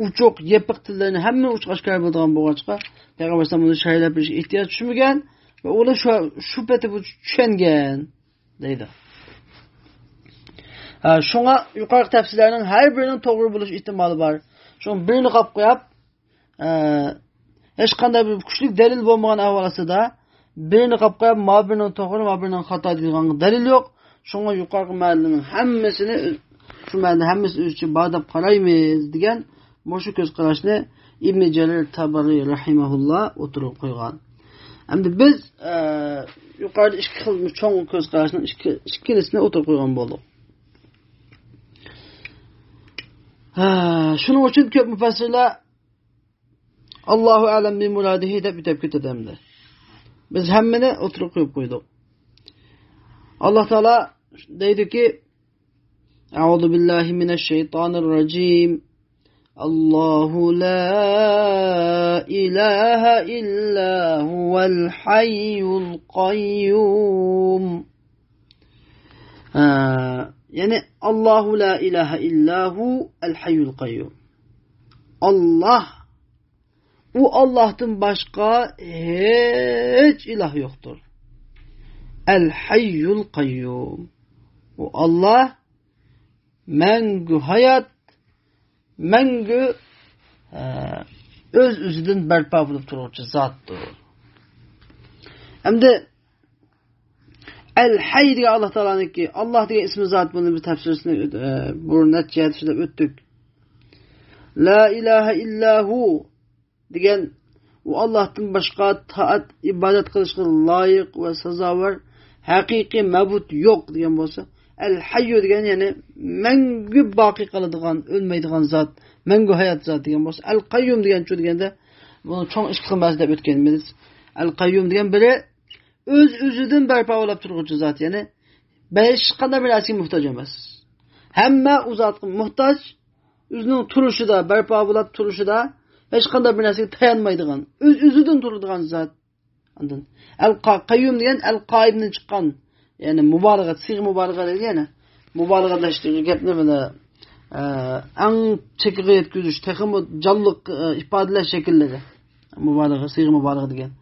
uchoq, yepiq tillarni hamma uch oshkor biladigan bo'g'achqa, Payg'ambar sollallohu alayhi vasallam sharhlab berishga ehtiyoj tushmagan va ular shu paytda bu tushungan deydi. Şuna yukarı tefsirlerinin her birinin doğru buluş ihtimali var. Şunun birini qap qoyap, hech qanday bir kuchli dalil bo'lmagan ahvolasida birini qap qoyap, ma birinin doğru, ma birinin xato degan dalil yo'q. Şuna yukarı ma'lumning hammasini şu ma'lumning hammasi o'zicha bor deb qaraymiz degan mushu ko'z qarashni İbn Cerir Tabari rahimahullah o'tirib qo'ygan. Endi biz yuqorida ikki xil cho'ng ko'z qarashning ikkilisini o'tirib qo'ygan bo'ldik. Shuning uchun ko'p mufassirlar Allohu a'lam bi muradihi deb bitib ketadimdi. Biz hammani o'tirib qo'yib qo'ydik. Alloh taolo deydiki: A'udhu billahi minash shaytonir rajim. Allahu la ilaha illa huval hayyul qayyum. Yani Allahu la ilahe illahu el hayyul qayyum. Allah, o Allah'tan başka hiç ilah yoktur. El hayyul qayyum. O Allah mengü hayat, mengü öz üzüdün berpa bulup dururcu zattır. Hem de El Hayy diye Allah Teala'nın ki Allah diye ismi zat bunu bir tefsirisini bu neticede öttük. La ilahe illahu diyen o Allah'tan başka taat ibadet kılışkı layık ve sazavər hakiki mabut yok diyen bolsa El Hayy diyen yani mengü baki kalıdığan ölmeydiğen zat mengü hayat zat diyen bolsa El Qayyum diyen şu diyen de bunu çok iş kılmaz da ötkenimiz. El Qayyum diyen biri öz özüdün berpa olap turgucu zat yani beş qanday bir narsaga muhtoj emas. Hamma u zatga muhtoj, özünün turuşida, berpa olap turuşida hech qanday bir narsaga tayanmaydigan, öz özüdün turadigan zat. Ondan el qayyum degan el qaimdan chiqqan, yani mubalag'at, siyg'i mubalag'a deydi yani. Mubalag'alashtirgan gapni mana eng chekiga yetkazish, texmi jonliq ifodalash shakllari. Mubalag'a, siyg'i mubalag'a degan.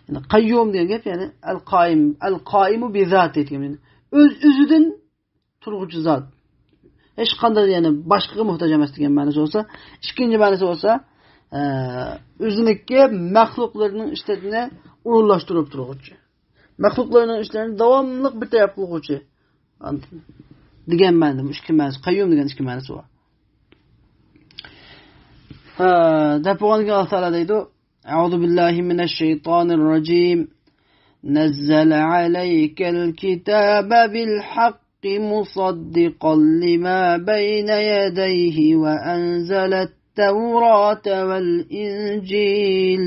Yani kayyum diye gap yani el kaimu bi zat etken. Öz özüdün turgucu zat. Hiç qanday yani başkaga muhtoj emas degan ma'nosi olsa, ikkinchi ma'nosi olsa, özüniki mahluqlarning ishlarini urunlashtirib turguchi. Mahluqlarning ishlarini davomli bir taraf qilguchi. Degan ma'noda ikki ma'nosi, qayyum degan ikki ma'nosi bor. Deb bo'lgan Allah Taala deydi: أعوذ بالله من الشيطان الرجيم نزل عليك الكتاب بالحق مصدقا لما بين يديه وأنزل التوراة والإنجيل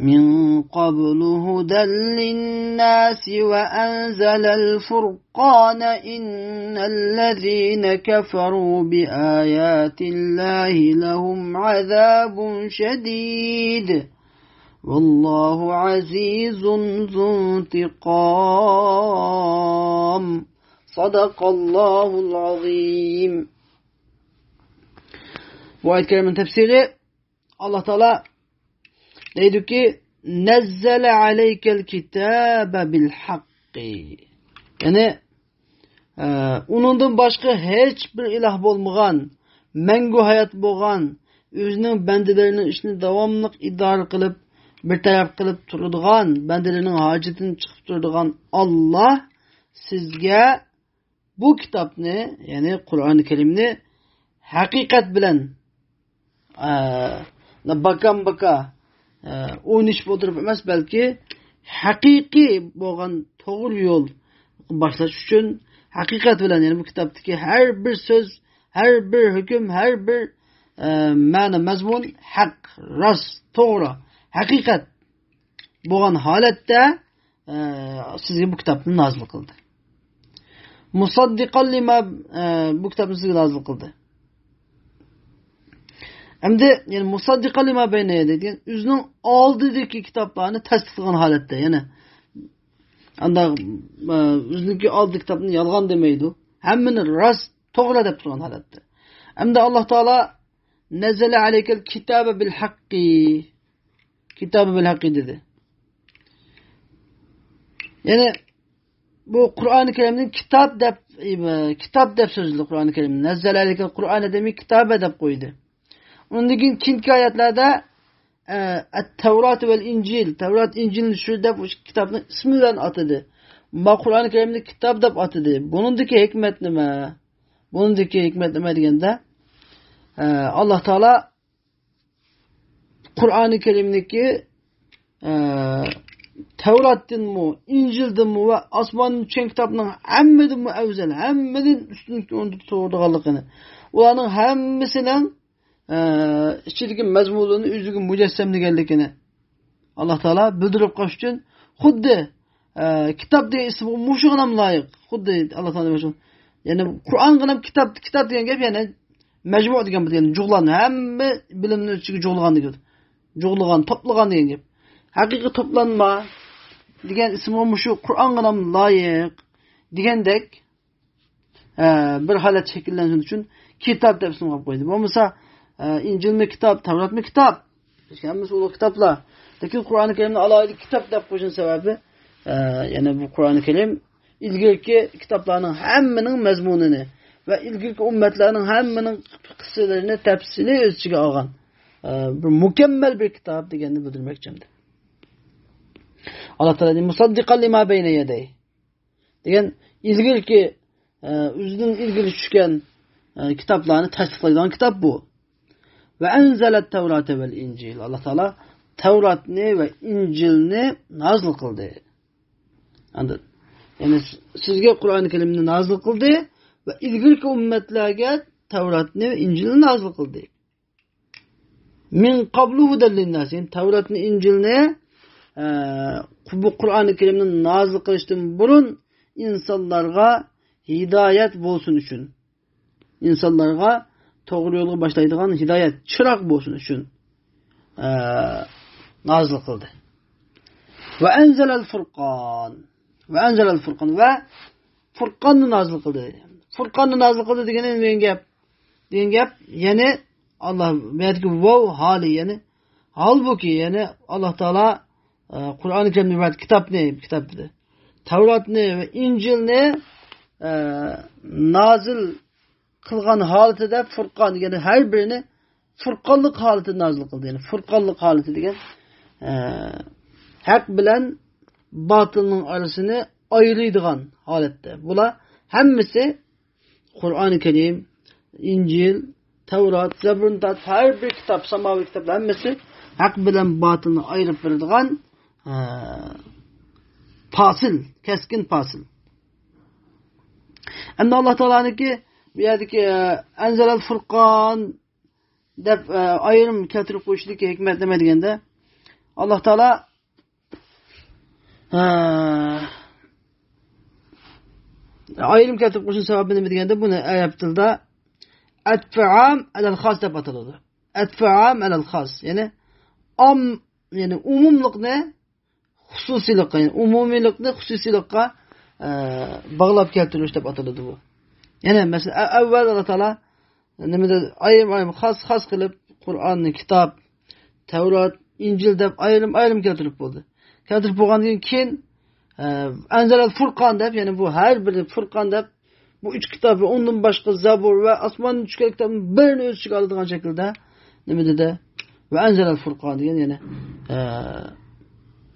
من قبل هدى للناس وأنزل الفرقان إن الذين كفروا بآيات الله لهم عذاب شديد والله عزيز ذو انتقام صدق الله العظيم. Bu ayet-i kerimenin tefsiri Allah Teala deydi ki nezzele aleykel kitabe bil hakki. Yani onundan başka hiçbir ilah bolmagan, mengü hayat bolgan, özünün bendelerinin işini davamlıq idare kılıp, bir taraf kılıp turadigan, bendelerinin hacetini çıkıp turadigan Allah sizge bu kitapni, yani Kur'an-ı Kerimni hakikat bilen baka o'ynish bo'ldirib emas, balki haqiqiy bo'lgan to'g'ri yo'l boshlash uchun haqiqat bilan, ya'ni bu kitobdagi har bir so'z, har bir hukm, har bir ma'no, mazmun haq, rost, to'g'ri, haqiqat bo'lgan holatda sizga bu kitobni nozil qildi. Musaddiqan lima bu kitobni sizga nozil qildi. Hem de yani musaddiqan lima beyne yedeydi. Özünün aldığındaki kitaplarını tasdiqlagan holatda, yani anda özününki aldığı kitapni yolg'on demaydi. Hammani rost, to'g'ri deb turgan holatda. Hem de Allah Taala nazala aleykel kitabe bil haqqi. Kitabe bil haqqi dedi. Yani bu Kur'an-ı Kerim'nin kitap dep sözlü Kur'an-ı Kerim'nin. Nezzelelike Kur'an demek kitabe dep koydu. Onun için kinki ayetlerde Tevrat ve İncil, Tevrat İncil'in şu dep kitabın isminden atıdı. Bu Kur'an-ı Kerim'de kitap dep atıdı. Bunundaki hikmet nime? Bunundaki hikmet nime degende Allah Teala Kur'an-ı Kerim'deki Tevrat'ın mı, İncil'den mi ve asmanın üçen kitabının hemmedin mi evzel, hemmedin üstünlükte onu tutuyorduqalıqını. Ulanın hemmesinin içindeki mezmulunu, üzgün mücessemligelikini Allah Teala bildirip kaçtın. Huddi kitap diye ismi muşuğuna mı layık? Huddi Allah Teala demiş. Yani Kur'an gınam kitap diyen gep yani mecmu diyen bu yani cuğlan hemme biliminin içindeki cuğluğan diyor. Cuğluğan, toplağan diyen gep. Hakiki toplanma diyen isim olmuşu Kur'an gınam layık digendek bir halet şekillensin için kitap dep isim koydu. Bu mesela İncil mi kitap, Tevrat mi kitap? Hemmesi ulu kitapla. Lakin Kur'an-ı Kerim'de alaylı kitap dep koyuşun sebebi yani bu Kur'an-ı Kerim ilgili kitaplarının hemminin mezmununu ve ilgili ümmetlerinin hemminin kısalarını, tepsini öz içine algan bir mükemmel bir kitap diyenini bildirmek cemdi. Allah Teala diyor musaddiqan lima beyne yedey. Diyen ilgili üzünün ilgili düşken kitaplarını tasdiklayılan kitap bu. Ve enzelet Tevrate vel İncil. Allah Teala Tevrat'ni ve İncil'ni nazil kıldı. Anladın? Yani sizge Kur'an-ı Kerim'ni nazil kıldı ve ilgili ümmetlerge Tevrat'ni ve İncil'ni nazil kıldı. Min qablu huden linnas. Yani Tevrat'ni, İncil'ni bu Kur'an-ı Kerim'nin nazil kılıştığın burun insanlarga hidayet bolsun üçün. İnsanlarga doğru yolu başlaydıgan hidayet çırak bolsun üçün nazil kıldı. Ve enzelel Furqan. Ve enzelel Furqan ve Furqan'ı nazil kıldı. Furqan'ı nazil kıldı diyen gep yani Allah belki vav hali yani halbuki yani Allah Teala Kur'an-ı Kerim'de kitap ne? Kitap dedi. Tevrat ne ve İncil ne? Nazil kılgan haleti de Furqan yani her birini Furqanlık haleti nazil kıldı. Yani Furqanlık haleti diyen hak bilen batılının arasını ayırıydıgan halette. Bula hemmesi Kur'an-ı Kerim, İncil, Tevrat, Zebur, her bir kitap, samavi kitaplar hemmesi hak bilen batılını ayırıp verdiğin pasıl, keskin pasıl. Hem de Allah Teala'nın ki bir yerdeki enzelel Furqan dep ayrım keltirip koşudaki hikmet demediğinde Allah Teala ayrım keltirip koşun sebebini demediğinde bunu yaptığında etfa'am elel khas dep atıldı. Etfa'am elel khas yani yani umumluk ne? Hususilik yani umumilik ne? Hususilikka bağlap keltiriş dep atıldı bu. Yani mesela evvel Allah Teala ayrım khas kılıp Kur'an'ı, kitap, Tevrat, İncil dep ayrım keltirip oldu. Keltirip bolgan diyen kin enzelel Furqan dep yani bu her biri Furqan dep bu üç kitabı ondan başka Zabur ve Asman'ın üç kitabının birini öz içine aldığı şekilde de ve enzelel Furqan diyen yani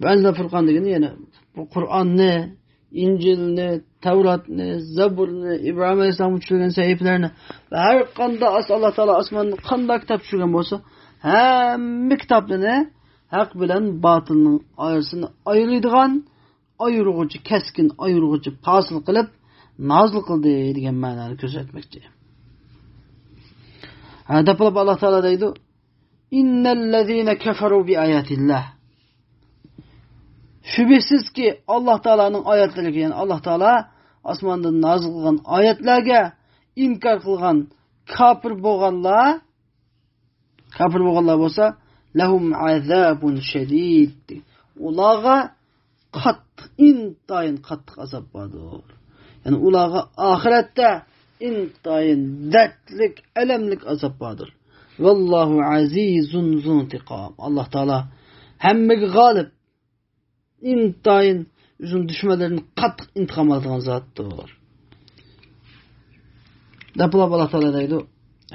ve enzelel Furqan diyen yani bu Kur'an ne, İncil ne, Tevrat ne, Zabur ne, İbrahim Aleyhisselam'ın düşürgen sahiplerine ve her kanda Allah Teala Asman'ın kanda kitap düşürgen olsa hem bir kitapta ne hak bilen batılının arasını ayırıydıgan ayırıcı, keskin ayırıcı pasıl kılıp nazıl kıldı degan ma'noni ko'rsatmoqchi. Depilib Allah Teala deydi: "İnnellezîne keferû bi ayatillah." Şüphesiz ki Allah Teala'nın ayetleri yani Allah Teala asmandan nazıl kılgan ayetlerge inkar kılgan kafir bolganlar bolsa lahum azabun şedid. Ulaga intayın qattiq azap vardır. Yani ulaga ahirette intayın dertlik, elemlik azap vardır. Vallahu azizun zuntiqam. Allah Teala hemme galip intayın Üzün düşmelerini qattiq intiqam aladigan zatdır. Depla Allah Teala deydi.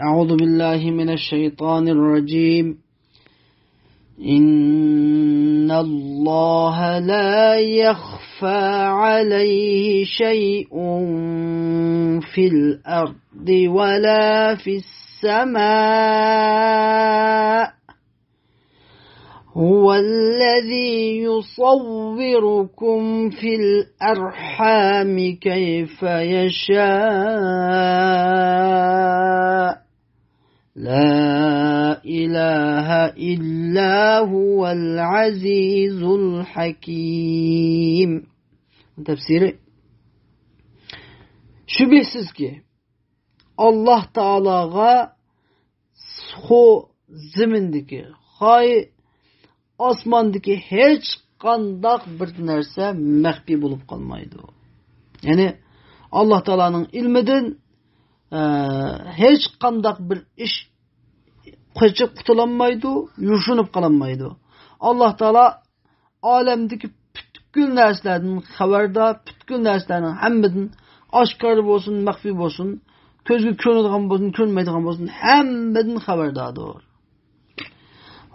Euzu billahi mineşşeytanirracim. İnnallaha la yakhfa aleyhi şey'un fil ardi ve la fis semâ. هو الذي يصوركم في الأرحام كيف يشاء لا إله إلا هو العزيز الحكيم. Tefsiri: şüphesiz ki Allah Teala'ga ho zimindeki hay osmondagi hech qandaq bir narsa maxfiy bo'lib qolmaydi. Ya'ni Alloh taolaning ilmidan hech qandaq bir ish qochib qutulanmaydi, yushinib qolanmaydi. Alloh taolo olamdagi butkul narsalardan xabardor, butkul narsalarning hammadan oshkor bo'lsin, maxfiy bo'lsin, ko'zga ko'rinadigan bo'lsin, ko'rinmaydigan bo'lsin, hammadan xabardordir.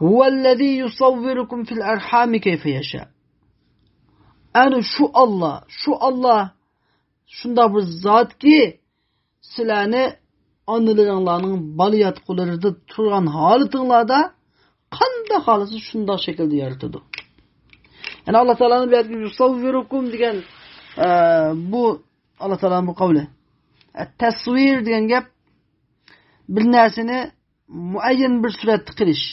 Huvellezî yusavvirukum fil erhami keyfe yeşâ. Yani şu Allah şunda bir zat ki sizlarni onalaringlarning baliyatqularida turgan holatinglarda qanday xolisa shunday shaklda yaratadi. Yani Allah Teala'nın bir ayetinde yusavvirukum degan bu Allah Teala'nın bu kavli. Tasvir degan gap bir narsani muayyan bir suratda qilish.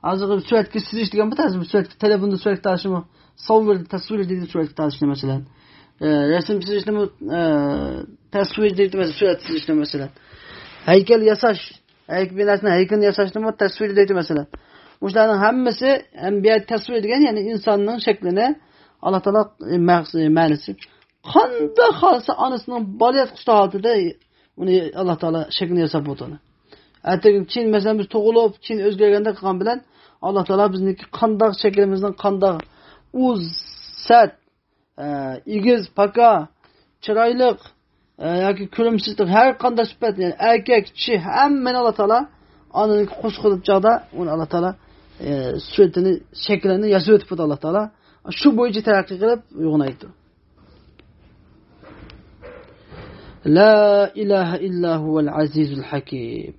Azıcık bir suratga sizish degan bittasi bir suratga telefonda suratga tashlashmi, savir tasvir deydi suratga tashlashni masalan. Resim chizishni tasvir deydi mesela surat chizishni masalan. Heykel yasash, heykelni yasashni tasvir deydi mesela. Bunların hammasi hem bir tasvir degan yani insanın şeklini Allah Teala ma'nosi. Qanday xolsa onasining baliyat quşta holatida uni Allah Teala şeklini yasab o'tadi. Ertegen Çin mesela biz to'g'ilib, Çin o'zgarganda qilgan bilan Allah Teala bizniki qandaq shaklimizning qandaq uz, sat, igiz, paka, chiroyliq yoki ko'rimsizlik har qanday sifat yani erkak, kishi hammani Allah Teala anining qo'shqilib chog'da uni Allah Teala suratini, shaklini yasab o'tib Allah Teala shu bo'yicha taraqqiy qilib uyg'onaydi. La ilaha illa huvel azizul hakim.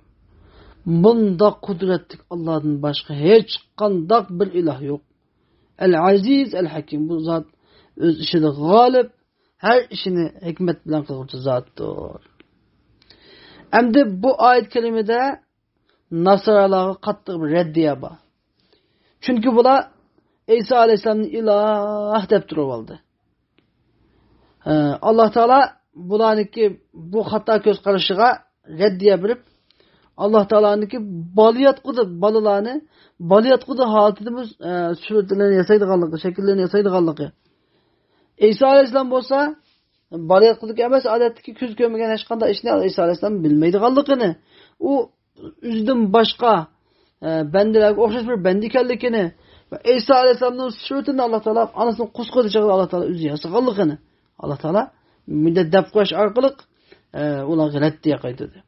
Bunda kudretlik Allah'ın başka hiç kandak bir ilah yok. El-Aziz, El-Hakim. Bu zat öz işini galip, her işini hikmet bilen kılgıcı zattır. Hem de bu ayet kelimede Nasaralığa kattığı bir reddiye var. Çünkü bula İsa Aleyhisselam'ın ilah deyip duruvaldı. Allah Teala bulaniki bu hata göz karışığa reddiye verip Allah Teala'nınki balılarını baliyat kudu halatımız suretlerini yasaydıganlığı, şekillerini yasaydıganlığı. İsa Aleyhisselam olsa baliyat kudu emas adetteki küz gömegen hiç qanday işini İsa Aleyhisselam bilmeydiganlığını, o üzüdün başka bendelerge okşaş bir bendikellikini ve İsa Aleyhisselam'ın suretini Allah Teala anasının kuskudu çağıda Allah Teala üzü yasaydıganlığını Allah Teala müddet defkaş arkalık ola reddiye kaydıdı.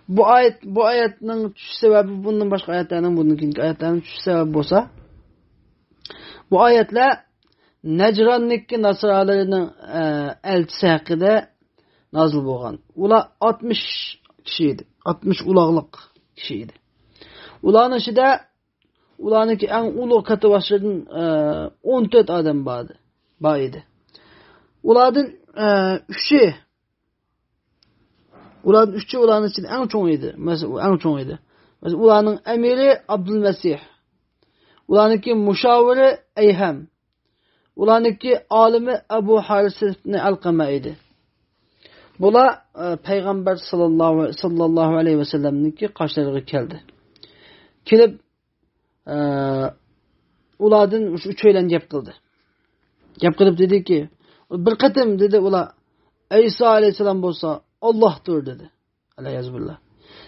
Bu ayetinin düşüş sebebi bundan başka ayetlerinin bununki ayetlerinin düşüş sebebi olsa bu ayetle Necran'daki Nasranilerin elçisi hakkında nazil olgan. Ula 60 kişiydi. 60 ulaqlıq kişiydi. Ulanın içinde ulanınki en ulu katı başladın 14 adam baydı. Uladın üçü ulanın için en çoğuydu. Mesela ulanın emiri Abdülmesih. Ulanınki müşaviri Eyhem. Ulanınki alimi Ebu Haris'in Alkama idi. Bula Peygamber sallallahu aleyhi ve sellem'ninki kaşlarına geldi. Kelip uladın üç öyle gap kıldı. Gap kılıp dedi ki bir katım dedi ula İsa aleyhisselam bolsa Allah'tır dedi. Aleyhisselam.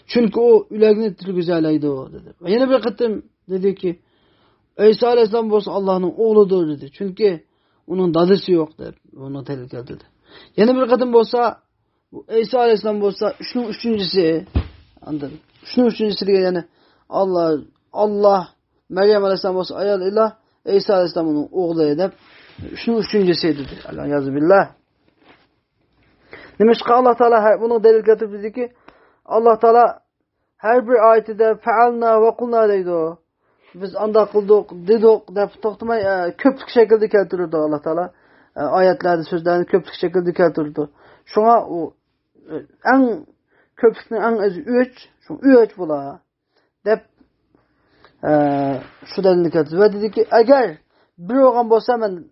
Çünkü o ülegini til güzeliydi o dedi. Ve yine bir katım dedi ki İsa aleyhisselam bolsa Allah'ın oğludur dedi. Çünkü Onun dadısı yok deb onu delil keltirdi. Yana bir kadın bolsa, bu İsa aleyhisselam bolsa, şunun üçüncüsü, anladın? Şunun üçüncüsü diye yani Allah Meryem aleyhisselam bolsa ayol ilah, İsa aleyhisselam onun oğlu edip şunun üçüncüsü dedi. Allah yazı billah. Demiş ki Allah Teala bunu delil getirip dedi ki Allah Teala her bir ayetinde fealna ve kulna deydi o. Biz anda kıldık, dedik deb to'xtamay köplük şekilde keltirdi Allah Teala. Ayetlerde sözlerini köplük şekilde keltirdi. Şuna o en köplükün en az 3, şu 3 bula deb şu delilini keltirdi. Ve dedi ki eğer bir olgan bolsa men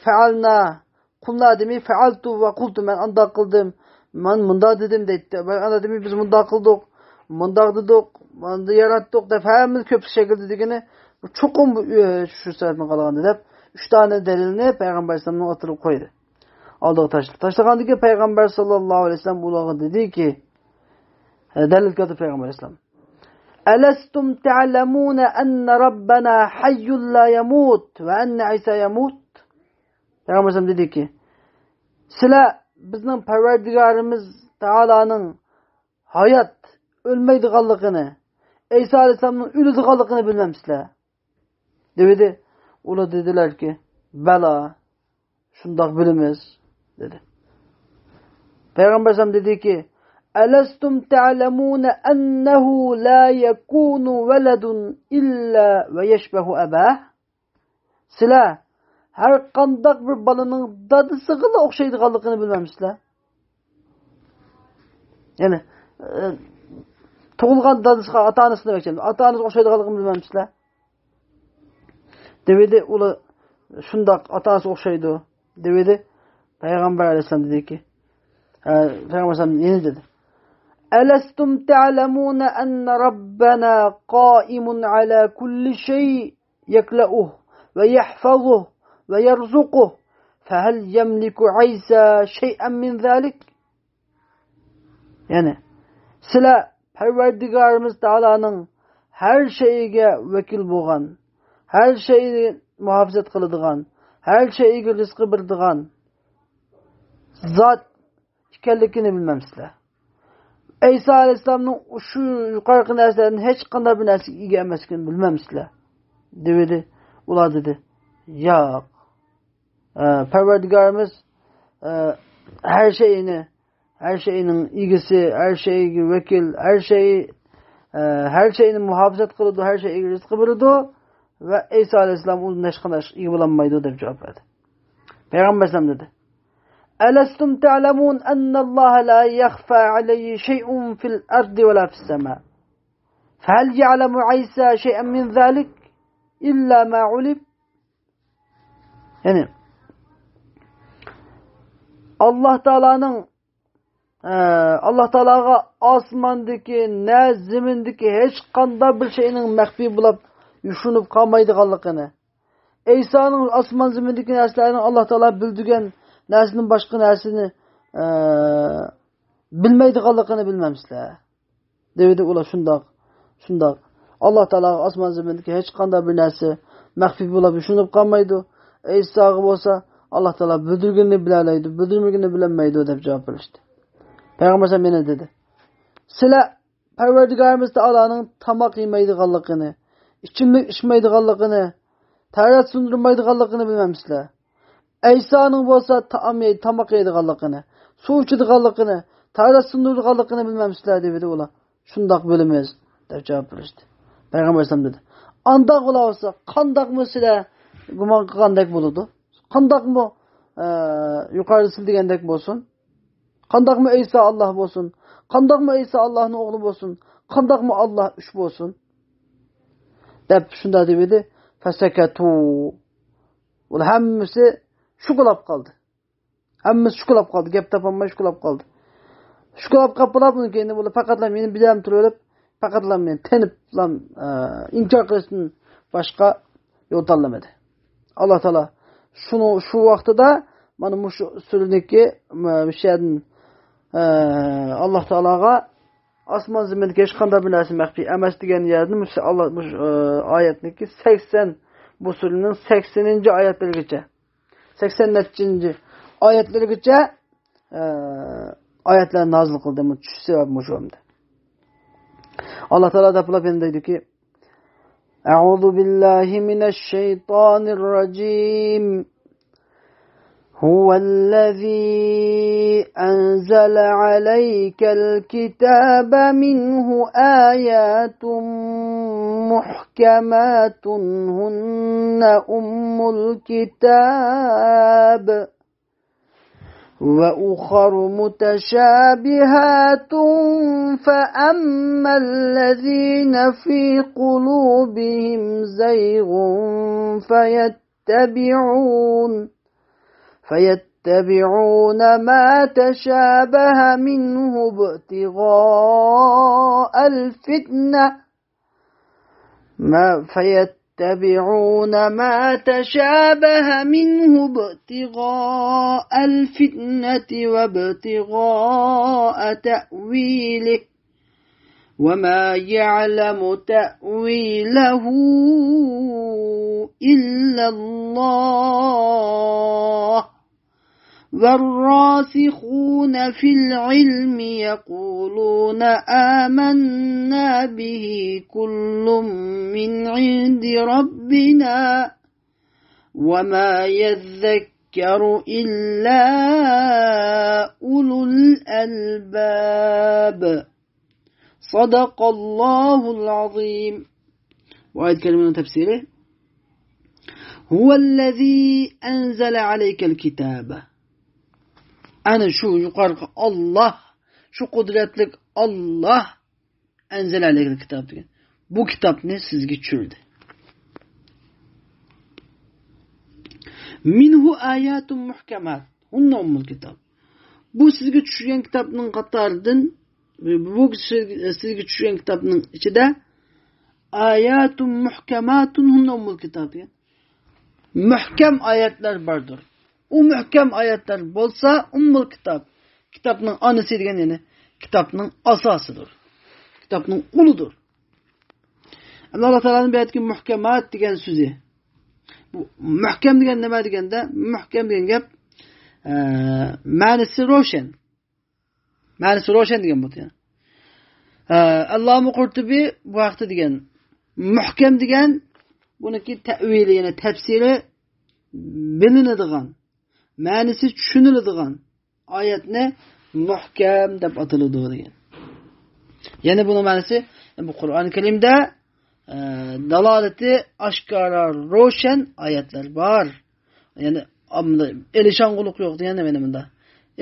fealna kulna demi fealtu ve kultu men anda kıldım. Men munda dedim deydi. Ben anda demi biz munda kıldık. Munda dedik. Munda yarattık deb hemimiz köplük şekilde dedigini çokum şu sebepten kalgandı deb 3 tane delilini Peygamber sallallahu aleyhi ve sellem koydu. Aldığı taşlı. Taşlagandı ki Peygamber sallallahu aleyhi ve sellem bulağı dedi ki delil katı Peygamber sallallahu Elestum te'alemune enne Rabbena hayyun la yemut ve enne İsa yemut. Peygamber sallallahu dedi ki sizler bizning Parvardigarimiz Teala'nın hayat ölmeydiganligini, İsa aleyhisselamның ölüdiganligini bilmemsizler. Dedi. Ular dediler ki, bela, şundak bilimiz, dedi. Peygamber sallallahu dedi ki, Elestum te'alemune ennehu la yekunu veledun illa ve yeşbehu ebah. Sizler her kandak bir balının dadısıgıla okşaydiganligini bilmemsizler. Yani tug'ilgan dadisiga ota-onasi demek için. Ota-onasi o'xshaydiganligini bilmamsizlar. Dedi ular shundoq ota-onasi o'xshaydi. Dedi Payg'ambar alayhisalom dedi ki Payg'ambar alayhisalom yine dedi. Elestum ta'lamuna anna Rabbana qa'imun ala kulli shay yakla'uh ve yahfazuh ve yarzuquh. Fehal yemliku İsa şey'en min zalik? Yani sizlar Parvardigarimiz Teala'nın her şeyge vekil bolgan, her şeyni muhafazat kılıdığan, her şeyge rızkı birdiğan zat ikenligini bilmemsizler. İsa Aleyhisselam'ın şu yukarı narsalarının hiç qanday bir narsa ega emasligini bilmemsizler. Dedi. Ular dedi. Yok. Parvardigarimiz her şeyinin ilgisi, her şeyi vekil, her şeyini muhafazat kılıdı, her şeyi rızkı bildi ve İsa Aleyhisselam onun neşkanaş iyi bulanmaydı deb cevap verdi. Peygamber sallam dedi. Elestum te'alemun ennallaha la yakhfa aleyhi şey'un fil ardi ve la fis sema. Fehal ya'lemu İsa şey'en min zalik illa ma ulib? Yani Allah Teala'ga asmandaki ne zimindeki hiç qanday bir şeyinin məxfi bulab yuşunup qalmaydiganligini, İsa'nın asman zimindeki narsalarını Allah Teala bildigen narsinin başka narsini bilmeydiganligini bilmemsizler. Dedi ular şundaq. Allah Teala asman zimindeki hiç qanday bir narsa məxfi bulab yuşunup qalmaydı. İsa'ga bolsa Allah Teala bildirgeni bilaleydi, bildirmegeni bilemeydi deb cevap verdi. Peygamber sallam yine dedi. Sizler Parvardigarimiz Teala'nın tamak yemeydiganligini, içimlik içmeydiganligini, tarat sundurmaydiganligini bilmemsizler. İsa'nın bolsa tamak yeydiganligini, su içidiganligini, tarat sundurdiganligini bilmemsizler dedi ular. Şundaq bilimiz deb cevap verdi. Peygamber sallam dedi. Andaq ular olsa qandaqmı sizler guman qilgandek boludu? Qandaqmı yuqorida sildigandek bolsun? Qandaqmı İsa Allah bolsun? Qandaqmı İsa Allah'ın oğlu bolsun? Qandaqmı Allah üç bolsun? Deb şunda dedi. Fasakatu. Ular hammasi şuqulab qaldı. Hammasi şuqulab qaldı. Gap tapolmay şuqulab qaldı. Şuqulab qapılab keyin ular faqatla meni bilam turib, faqatla meni tanib inkar qilishdan boshqa yo'l tanlamadı. Allah Teala şu vaqtida mana şu sürüdeki bir şeyden Allah Teala'ga asman zimindeki hech qanday bir narsa maxfiy emas degan yerni Allah bu oyatniki 80 bu surənin 80-ci ayətlerigacha 80-nechinchi oyatlargacha oyatlar nozil qildi. Bu tush sabab mushumda. Allah Teala da pulapen deydiki: "A'udhu billahi mineşşeytanirracim. Huvellezî enzele aleykel kitâbe minhu âyâtun muhkematun hunne ummul kitâb. وأخر متشابهات فأما الذين في قلوبهم زيغ فيتبعون ما تشابه منه ابتغاء الفتنة يتبعون ما تشابه منه ابتغاء الفتنة وابتغاء تأويله وما يعلم تأويله إلا الله والراسخون في العلم يقولون آمنا به كل من عند ربنا وما يذكر إلا أولو الألباب صدق الله العظيم. وآية كلمة تفسيره: هو الذي أنزل عليك الكتاب. Ana şu yukarı Allah, şu kudretlik Allah enzele aleykel kitap degan. Bu kitap ne sizga tushirdi. Minhu ayatun muhkamat. Hunna ummul kitap. Bu sizga tushgan kitobning qatoridan, bu sizga tushgan kitobning ichida ayatun muhkamatun hunna ummul kitap degan. Muhkam oyatlar bordir. O muhkam oyatlar bo'lsa, ummul kitap. Kitobning onasi degan, ya'ni kitobning asosidir. Kitobning uludur. Allah Taolaning bu aytgan muhkamat degan so'zi. Bu muhkam degan nima deganda, muhkam degan gap ma'nosi ro'shan. Ma'nosi ro'shan degan bu. Alloh Qurtubi bu vaqtda degan muhkam degan buniki ta'vili, ya'ni tafsiri bilinadigan, ma'nosi tushuniladigan oyatni muhkam deb ataladi degan. Ya'ni buning ma'nosi bu Qur'oni Karimda dalalati oshkora ro'shan oyatlar bor. Ya'ni elishong'uliq yo'q deganda mana bunda.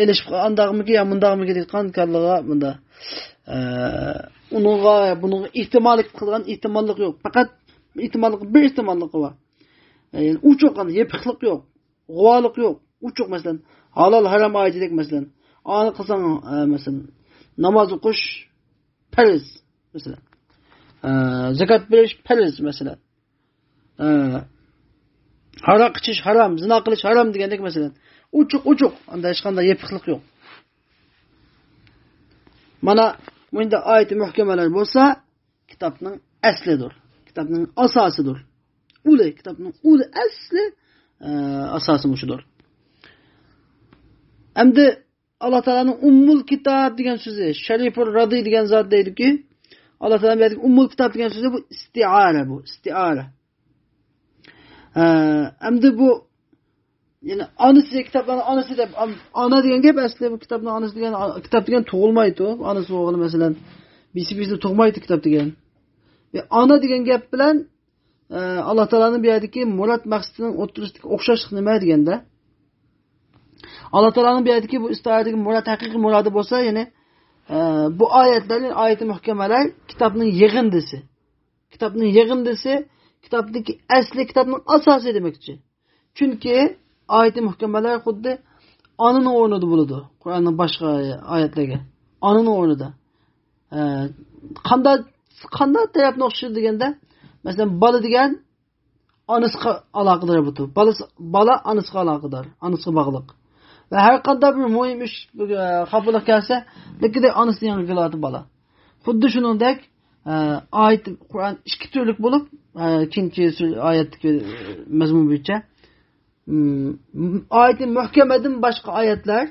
Elish andag'miki yo mundag'miki deyotgan kallaga bunda bunga ehtimollik qilgan ehtimollik yo'q. Faqat ehtimollik bir ehtimollik bor. Yani uçuqan yepiqlik yo'q, g'uvoliq yo'q. Uçuq masalan halol harom oyatidek masalan, ani qilsang masalan namoz o'qish farz masalan. Zakat berish farz masalan. Haroq ichish harom, zina qilish harom degandek masalan. Uçuq unda hech qanday yepiqlik yo'q. Mana bunda oyat muhkamalar bo'lsa, kitobning aslidir. Kitobning asosidir. Uli kitobning uli asli asosi mushudir. Endi Alloh taolaning ummul kitob degan so'zi, Sharifur Radi degan zot deydiki, Alloh taolo aytgan ummul kitob degan so'zi bu isti'ara, bu isti'ara. Endi bu ya'ni onasi kitoblarning onasi deb ona degan gap asli bu kitobning onasi degan kitob degan tug'ilmaydi. Onasi o'g'li masalan bisi tug'maydi kitob degan. Ve ona degan gap bilan Allah Teala'nın bir yerdeki murat maqsadining o'rtasidagi o'xshashlik nima deganda, Allah Teala'nın bir yerdeki bu istiaradagi murat haqiqiy murodi bo'lsa, ya'ni bu oyatlarning oyati muhkamalar kitobning yig'indisi. Kitobning yig'indisi, kitobdagi asli kitobning asosi demakchi. Chunki oyati muhkamalar xuddi onaning o'rnida bo'ladi. Qur'onning boshqa oyatlarga. Onaning o'rnida. Qanday tarafni o'xshaydi deganda, masalan, bola degan onasiga aloqador bu. Bola onasiga aloqador, onasiga bog'liq. Va har qanday bir muhim ish qabulga kelsa, lekin onasining yoniga keladi bola. Xuddi shuningdek, oyat Qur'on ikki turlik bo'lib, ikkinchi oyatdagi mazmun bo'yicha ayet-i muhkemeden başka ayetler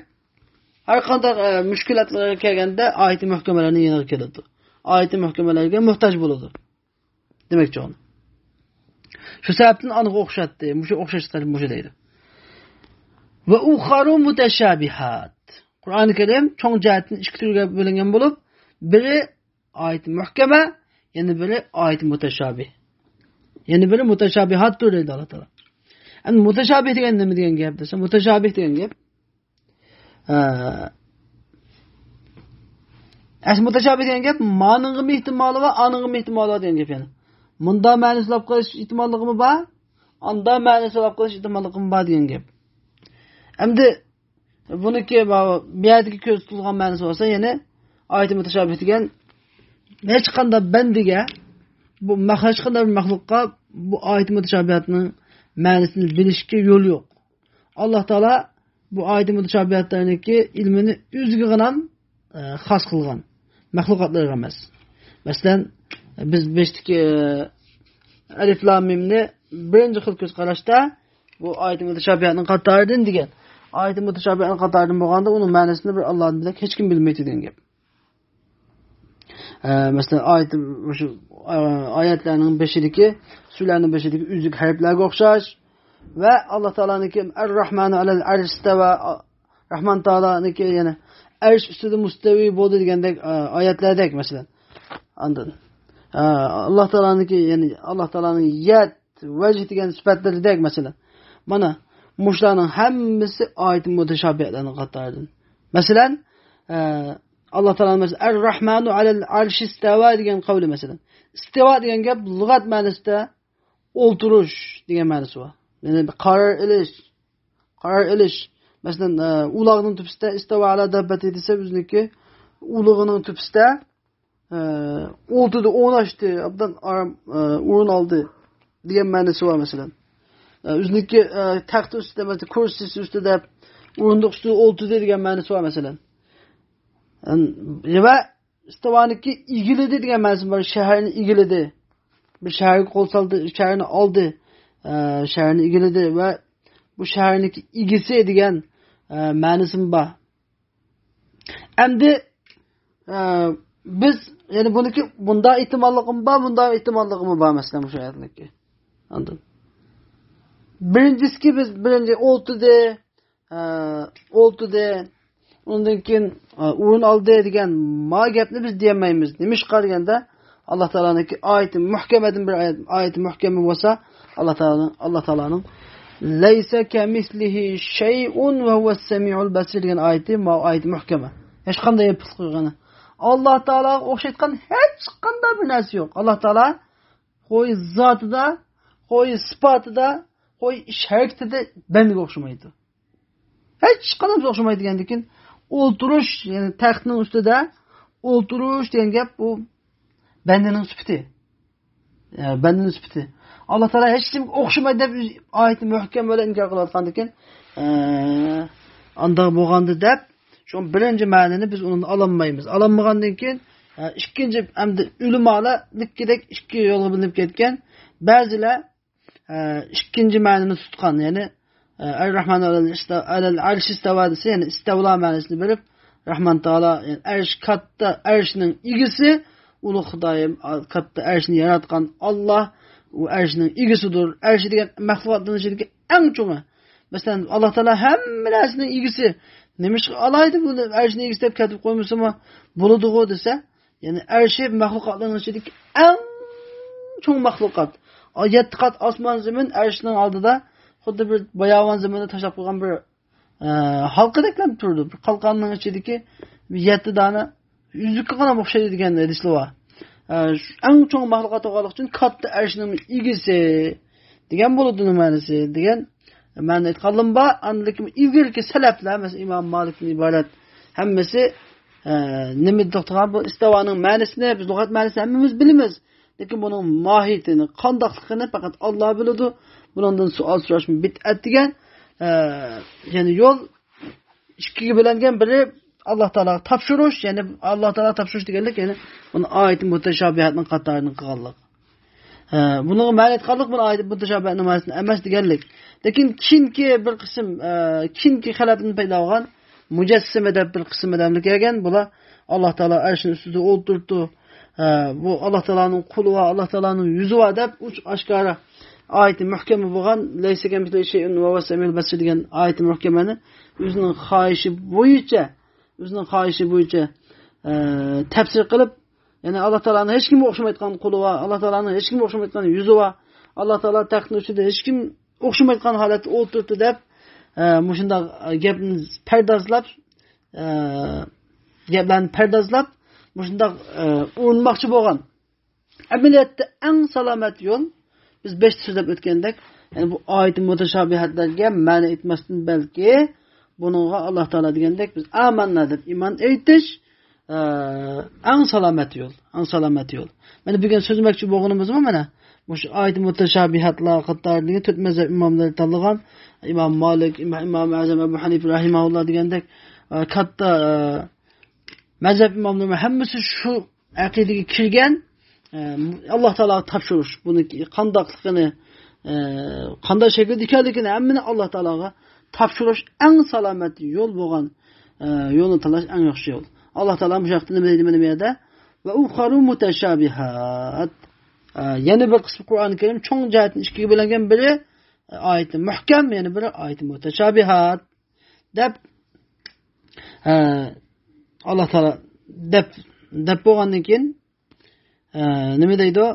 her kadar müşkilatlara kelgende ayet-i muhkemelerini yener keledi. Ayet-i muhkemelerge muhtaç buludu. Demek ki onu. Şu sebepten anık okşattı. Muşu okşaştıkları muşu deydi. Ve uharu muteşabihat. Kur'an-ı Kerim çoğun cihetin iki türlüge bölüngen bulup biri ayet-i muhkeme yani biri ayet-i muteşabih. Yani biri muteşabihat türü deydi Allah Teala. Yani muteşabih degen ne mi degen gep dese muteşabih degen gep muteşabih degen gep manıngı mı ihtimali var anıngı mı ihtimali var degen gep yani. Munda ma'nisi olib qolish ihtimolligimi bor, anda ma'nisi olib qolish ihtimolligimi bor degan gap. Endi buniki bu yerdagi ko'z tutilgan ma'nisi bo'lsa, yana oyat mutashabih degan hech qanday bandiga bu hech qanday bir maxluqqa bu oyat mutashabihning ma'nisini bilishga yo'l yo'q. Alloh taolo bu oyat mutashabihlarniki ilmini o'ziga ham xos qilgan, maxluqotlarga emas. Masalan, biz beştiki Alif Lam Mim'ni birinci xil ko'z qarashda bu oyat mutashabihning qatoridan degan. Oyat mutashabihning qatoridan bo'lganda uning ma'nosini bir Allohdan bilak hech kim bilmaydi degan gap. Masalan, oyatlarning 5'idagi, suralarning 5'idagi uzuk harflarga o'xshash va Alloh taolaniki Ar-Rahmanu alal arsh istawa Rahman taolaniki yana arsh ustida mustavi bo'ldi degandek oyatlardek masalan. Anladın? Allah Teala'nınki yani Allah Teala'nın yet vecih degan sifatlaridek mesela. Mana muşlarning hammasi ayet mutashabihlarning qatoridan. Masalan, Allah Teala'nın mesela Er-Rahmanu alel arsh istawa degan qavli mesela. İstiva degan gap lug'at ma'nosida o'ltirish degan ma'nosi bor. Yani qarar ilish. Masalan, ulag'ning tupsida istawa ala dabbati desa bizniki ulug'ining tupsida oldu da onaştı, abdan urun aldı diyen ma'nosi var mesela. Üzdeki taxtı üstüde mesela kursisi üstüde urunduk üstüde oldu degan ma'nosi var mesela. Ve istavaniki igiledi degan ma'nosi var. Şehrini igiledi. Bir şehri kol saldı, şehrini aldı. Şehrini igiledi ve bu şehriniki igisi degan ma'nosi var. Endi biz yani buniki bunda ihtimalligim var, bunda ihtimalligim var mesela bu hayatındaki. Anladın? Birincisi biz birinci oldu de ondan keyin urun aldı degan ma gapni biz deyemaymiz. Demiş qaraganda Allah Teala'nınki ayeti muhkemedin bir ayeti muhkeme bo'lsa Allah Teala'nın leysa kemislihi şey'un ve huves-semi'ul basir degan ayeti muhkeme. Hech qanday yapıp qo'ygani. Allah Teala o'xshatgan hech qanday bir narsa yo'q. Allah Teala qo'y zotida, qo'y sifatida, qo'y shaktida bandiga o'xshamaydi. Hech qanday o'xshamaydi degandan o'ltirish, ya'ni taxtning ustida o'ltirish degan gap bu bandining sifati. Bandining sifati. Allah Teala hech kimga o'xshamaydi deb oyatni muhkam bilan inkor qilayotgandan keyin anda bo'lganda deb şu birinci ma'nini biz onu alamaymiz. Alanmagandan keyin ikkinchi hamda ulamalar likidek ikki yo'lga bilinib ketgan. Ba'zilar ikkinchi ma'nini tutgan, ya'ni Ar-Rahman alal arsh istawa desa, ya'ni istavla ma'nosini berib, Rahman Taala yani arsh katta arshning igisi, ulug' Xudoyim katta arshni yaratgan Allah u arshning igisidir. Arsh degan mahluqotning ichidagi eng cho'ngi. Masalan, Alloh taolo hamma narsaning igisi. Nemiş alaydı bu arşini istep katip koymuşsa ama buluduğu dese yani arşi mahlukatların içindeki en çok mahlukat. Yetti kat asman zemin arşinin aldıda xuddi bir bayağı zeminde taşlap koygan bir halka deklen turdu. Bir kalkanın içindeki yetti tane yüzlükü kana okşaydı degan edisli var. En çok mahlukat oğalık için katta arşinin ilgisi degan buluduğunun ma'nosi degan ben etkalım ba anladım ilgili selefler mesela İmam Malik'in ibaret hemmesi ne mi doktora bu istavanın ma'nosini biz lug'at ma'nosini hemmimiz bilamiz. Lekin bunun mahiyetini, qandaqligini faqat Alloh biladi. Bundan sual so'rash bid'at degan yani yo'l ikkiga bo'lingan biri Alloh taolo topshirish, ya'ni Alloh taolo topshirish deganlik, ya'ni buni oyat mutashabihatning qatoridan qilganlik. Buni ma'lum qildik, buni oyat mutashabihatning ma'nosini emas deganlik. Lekin keyingi bir qism keyingi xalqning paydo bo'lgan mujassima deb bir qism odamlar kelgan. Bular Alloh taolo arshning ustida o'tirdi. Bu Alloh taolaning quli va Alloh taolaning yuzi va deb uch oshkora oyati muhkama bo'lgan laysa kamithlihi shay'un va huwas samiul basir degan oyati muhkamani o'zining xohishi bo'yicha tafsir qilib, ya'ni Alloh taolaning hech kimga o'xshamaydigan quli va Alloh taolaning hech kimga o'xshamaydigan yuzi va Alloh taolo taxtning ustida hech kim o'xshamaydigan holatda o'tirdi deb mushunday gapni pardozlab mushunday o'rinmoqchi bo'lgan. Amaliyotda eng salomat yo'l biz 5 so'zlab o'tgandek, ya'ni bu oyat mutashabihatlarga ma'ni aytmasdan balki buningga Alloh taolo degandek biz amanna deb iymon aytish eng salomat yo'l. Mana bugun so'zmoqchi bo'lganimiz mana mush oyat mutashabihatlar qatorligi 4 mazhab imomlari tanlagan Imom Malik, Imom Azam Abu Hanifa rahimahulloh degandek katta mazhab imomlari hammasi shu aqidaga kirgan. Alloh taolo topshirish, buni qandoqligini, qanday shaklda ekanligini hammani Alloh taologa topshirish eng salomat yo'l bo'lgan yo'lni tanlash eng yaxshi yo'l. Alloh taolo bu yoqda nima deydi mana bu yerda? Va ukharu mutashabihat. Yana bir qismi Qur'oni Karim cho'ng jihatdan ikkiga bo'lingan, biri oyati muhkam, yana biri oyati mutashabihat deb Alloh taolo deb bo'lgandan keyin nima deydi?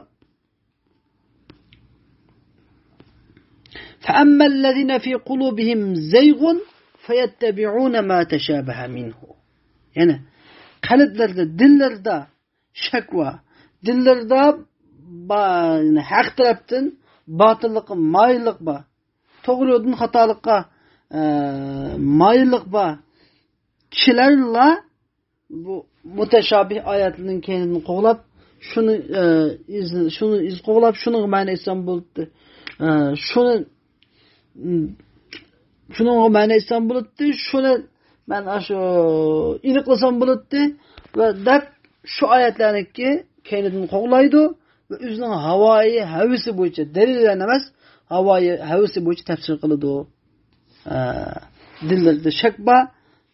فَأَمَّا الَّذِينَ فِي قُلُوبِهِمْ زَيْغٌ فَيَتَّبِعُونَ مَا تَشَابَهَ مِنْهُ. Yani kalplarda, dillerde şakva, dillerde haq taraftan batıllık, mayıllık ba, doğru yoldan hatalıkka mayıllık ba kişilerle bu muteşabih ayetlerinin kendini qoğlap şunu iz qoğlap şunu ma'ni etsam bo'ldi. Şunu ma'ni etsam bo'ldi. Şunu ben aşu iniqlasam bo'ldi ve deb şu ayetlarniki kendini qo'g'laydi ve o'zining havoyi havisi bo'yicha dalillar emas, havoyi havisi bo'yicha tafsir qiladi. Dillarda shak bor,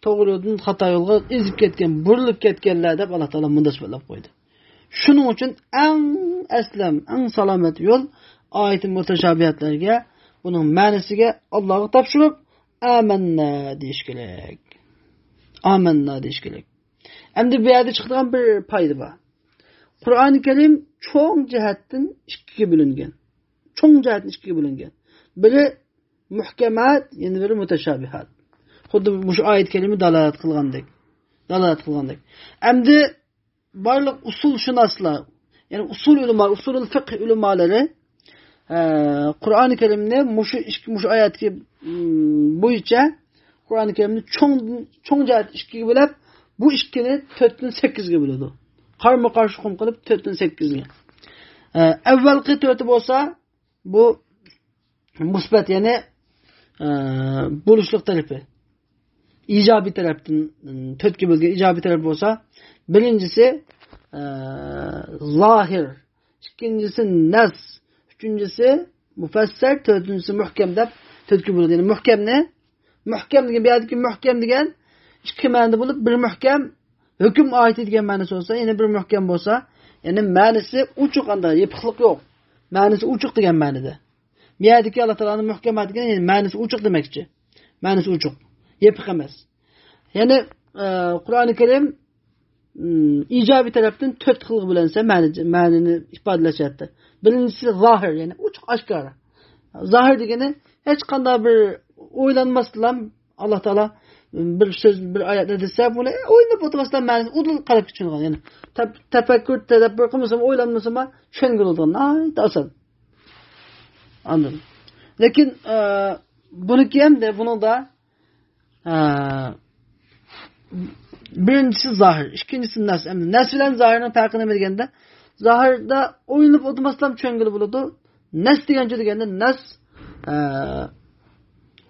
to'g'ri yo'ldan xato yo'lga ezib ketgan, burilib ketganlar deb Alloh taolo bunda so'zlab qo'ydi. Shuning uchun eng salomat yo'l oyat mutashabihatlarga, buning ma'nisiga Allohga topshirib amanna deyish kerak. Amanna deyish kerak. Endi bu yerda chiqadigan bir foyda bor. Qur'oni Karim cho'ng jihatdan ikkiga bo'lingan. Biri muhkamat, yana biri mutashabihat. Xuddi bu oyat kalima dalolat qilgandek. Endi barliq usulshunoslar, ya'ni usulul fiqh ulemalari Qur'oni Karimni mush oyatga bo'yicha Qur'oni Karimni cho'ng jihat ikkiga bo'lib, bu ikkini 4 dan 8 ga bo'ladi. Qarma-qarshi hukm qilib 4 dan 8 ga. Avvalgi 4 bo'lsa bu musbat, ya'ni bo'lishlik tarafi. İcabi tarafdan 4 ga bo'lgan ijobiy taraf bo'lsa, birincisi zahir, ikincisi nas, üçüncüsü mufassal, dördüncüsü muhkem deb 4 ga bo'ladi. Yani muhkem degan, bu yerdagi muhkem degan ikki ma'noda bo'lib, bir muhkem hukm oyati degan ma'nosi bo'lsa, yana bir muhkem bo'lsa, ya'ni ma'nosi uchuq, anda yepiqlik yo'q. Ma'nosi uchuq degan ma'noda. Bu yerdagi Alloh taolaning muhkamat degan, ya'ni ma'nosi uchuq demakchi. Ma'nosi uchuq, yepiq emas. Yani Qur'oni Karim ijobiy tarafdan 4 xil bilansa ma'nini ifodalashyapti. Birincisi zahir, yani uchuq oshkora. Zahir degani hech qanday bir o'ylanmasdan Alloh taolo bir so'z, bir oyatda desa, buni o'ylab o'tirmasdan ma'nisi udul qarab tushungan. Yani tadabbur qilmasam, o'ylanmasam tushungiladigan. Oson. Anladın. Lekin buniki ham de, bunun da birincisi zahir, ikincisi nas. Nas bilan zahirning farqini bilganda, zahirda o'ylanib o'tirmasdan tushungili bo'ladi. Nas deganda nas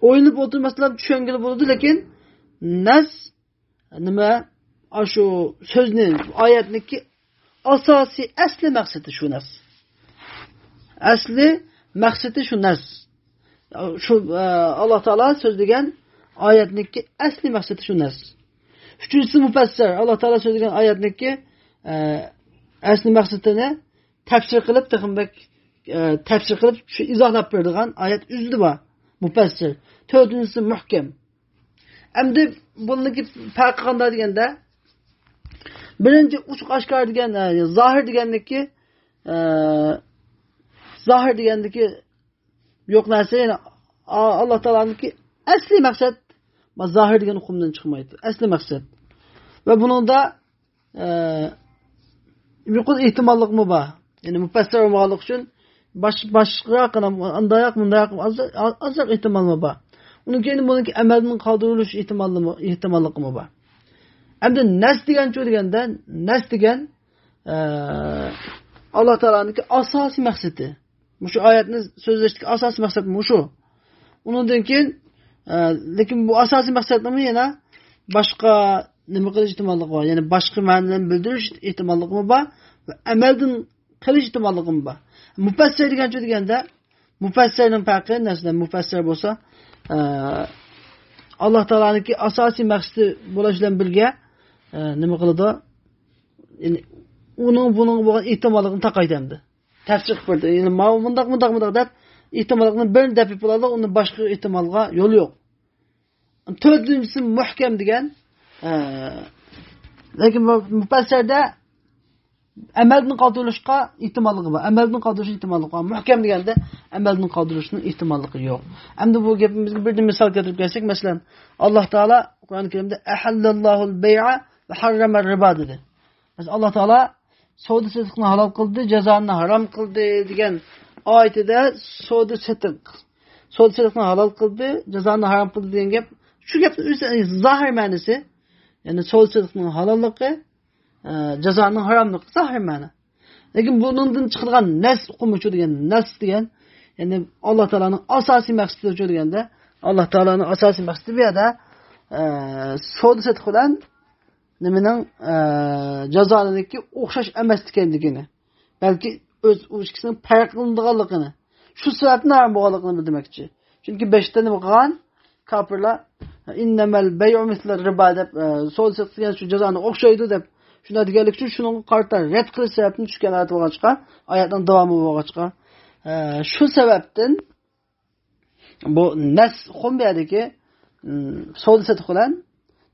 o'ylanib o'tirmasdan tushungili bo'ladi, lekin nas nima? Shu so'zning, oyatniki asosiy asli maqsadi shu nas. Asli maqsadi shu nas. Şu Allah Teala sözlegen ayetniki asli maksatı şu narsa. Üçüncüsü mufassir. Allah Teala sözlegen ayetniki asli maksatını tefsir kılıp tefsir kılıp şu izahlap berdigan ayet üzdü var. Mufassir. Dördüncüsü muhkem. Endi buniki farkı qanday deganda birinci uçuq aşkar degan zahir degandiki zahir degandiki yo'q narsa yani Allah Taola'niki asli maqsad zahir degan hukmdan chiqmaydi. Asli maqsad. Ve bunun da bir ihtimallığımı var. Yani mufassir olmalık için başka andayaq azıcık ihtimalımı var. Onun kendi bununki emelinin kaldırılış ihtimallığımı var. Hem de nes degen şu degende nes degen Allah Teala'nınki asasi maksatı. Şu ayetini sözleştik asasi maksat mı şu. Ondan keyin lekin bu asasi maksatı mı yana başka nima qilish ihtimalligi bor. Yani boshqa ma'nolarni bildirish ihtimalligi bor va amaldan qilish ihtimalligi bor. Mufassir deganda mufassirning farqi narsadan mufassir bo'lsa Allah Taola'niki asosiy maqsadi bo'lish bilan birga nima qiladi? Yani uning bo'lgan ihtimolligini taqaydi. Tafsir qildi. Yani mundaq deb ihtimolligini birini deb bo'ladi, uni boshqa ihtimolga yo'l yo'q. To'rtinchisi muhkam degan lekin mufassirda amaldan qoldirishga ehtimolligi bor. Amaldan qoldirish ehtimolligi bor. Muhkam deganda amaldan qoldirishning ehtimolligi yo'q. Endi bu gapimizga bir misol keltirib bersak, masalan, Alloh taolo Qur'oni Karimda ahallallohul bay'a va harrama riba dedi. Mesela Allah taolo savdo sotiqni halol qildi, jazoni harom qildi degan oyatida savdo sotiqni halol qildi, jazoni harom qildi degan gap, shu gapning o'zi zohir ma'nosi, yani savdo sotiqning halolligi jazoning haromligi zahir ma'no. Lekin bundan chiqadigan nas hukmi shu degan nas degan, ya'ni Alloh taolaning asosiy maqsadi shu deganda, Alloh taolaning asosiy maqsadi bu yerda savdo sotiq bilan nimaning jazoniki o'xshash emas ekanligini, balki o'z ikisining farqlanadiganligini, shu sababni ham bo'lganligini bildirmoqchi. Chunki 5 ta nima qilgan kofirlar innamal bay'u misla riba deb savdo sotiq degan shu jazoni o'xshaydi deb shunda deganlik uchun shuni qarta rad qilish sababini tushgan oyat bo'lg'achqa, oyatning davomi bo'lg'achqa, shu sababdan bu nas hukmiyadagi savdo sotiq bilan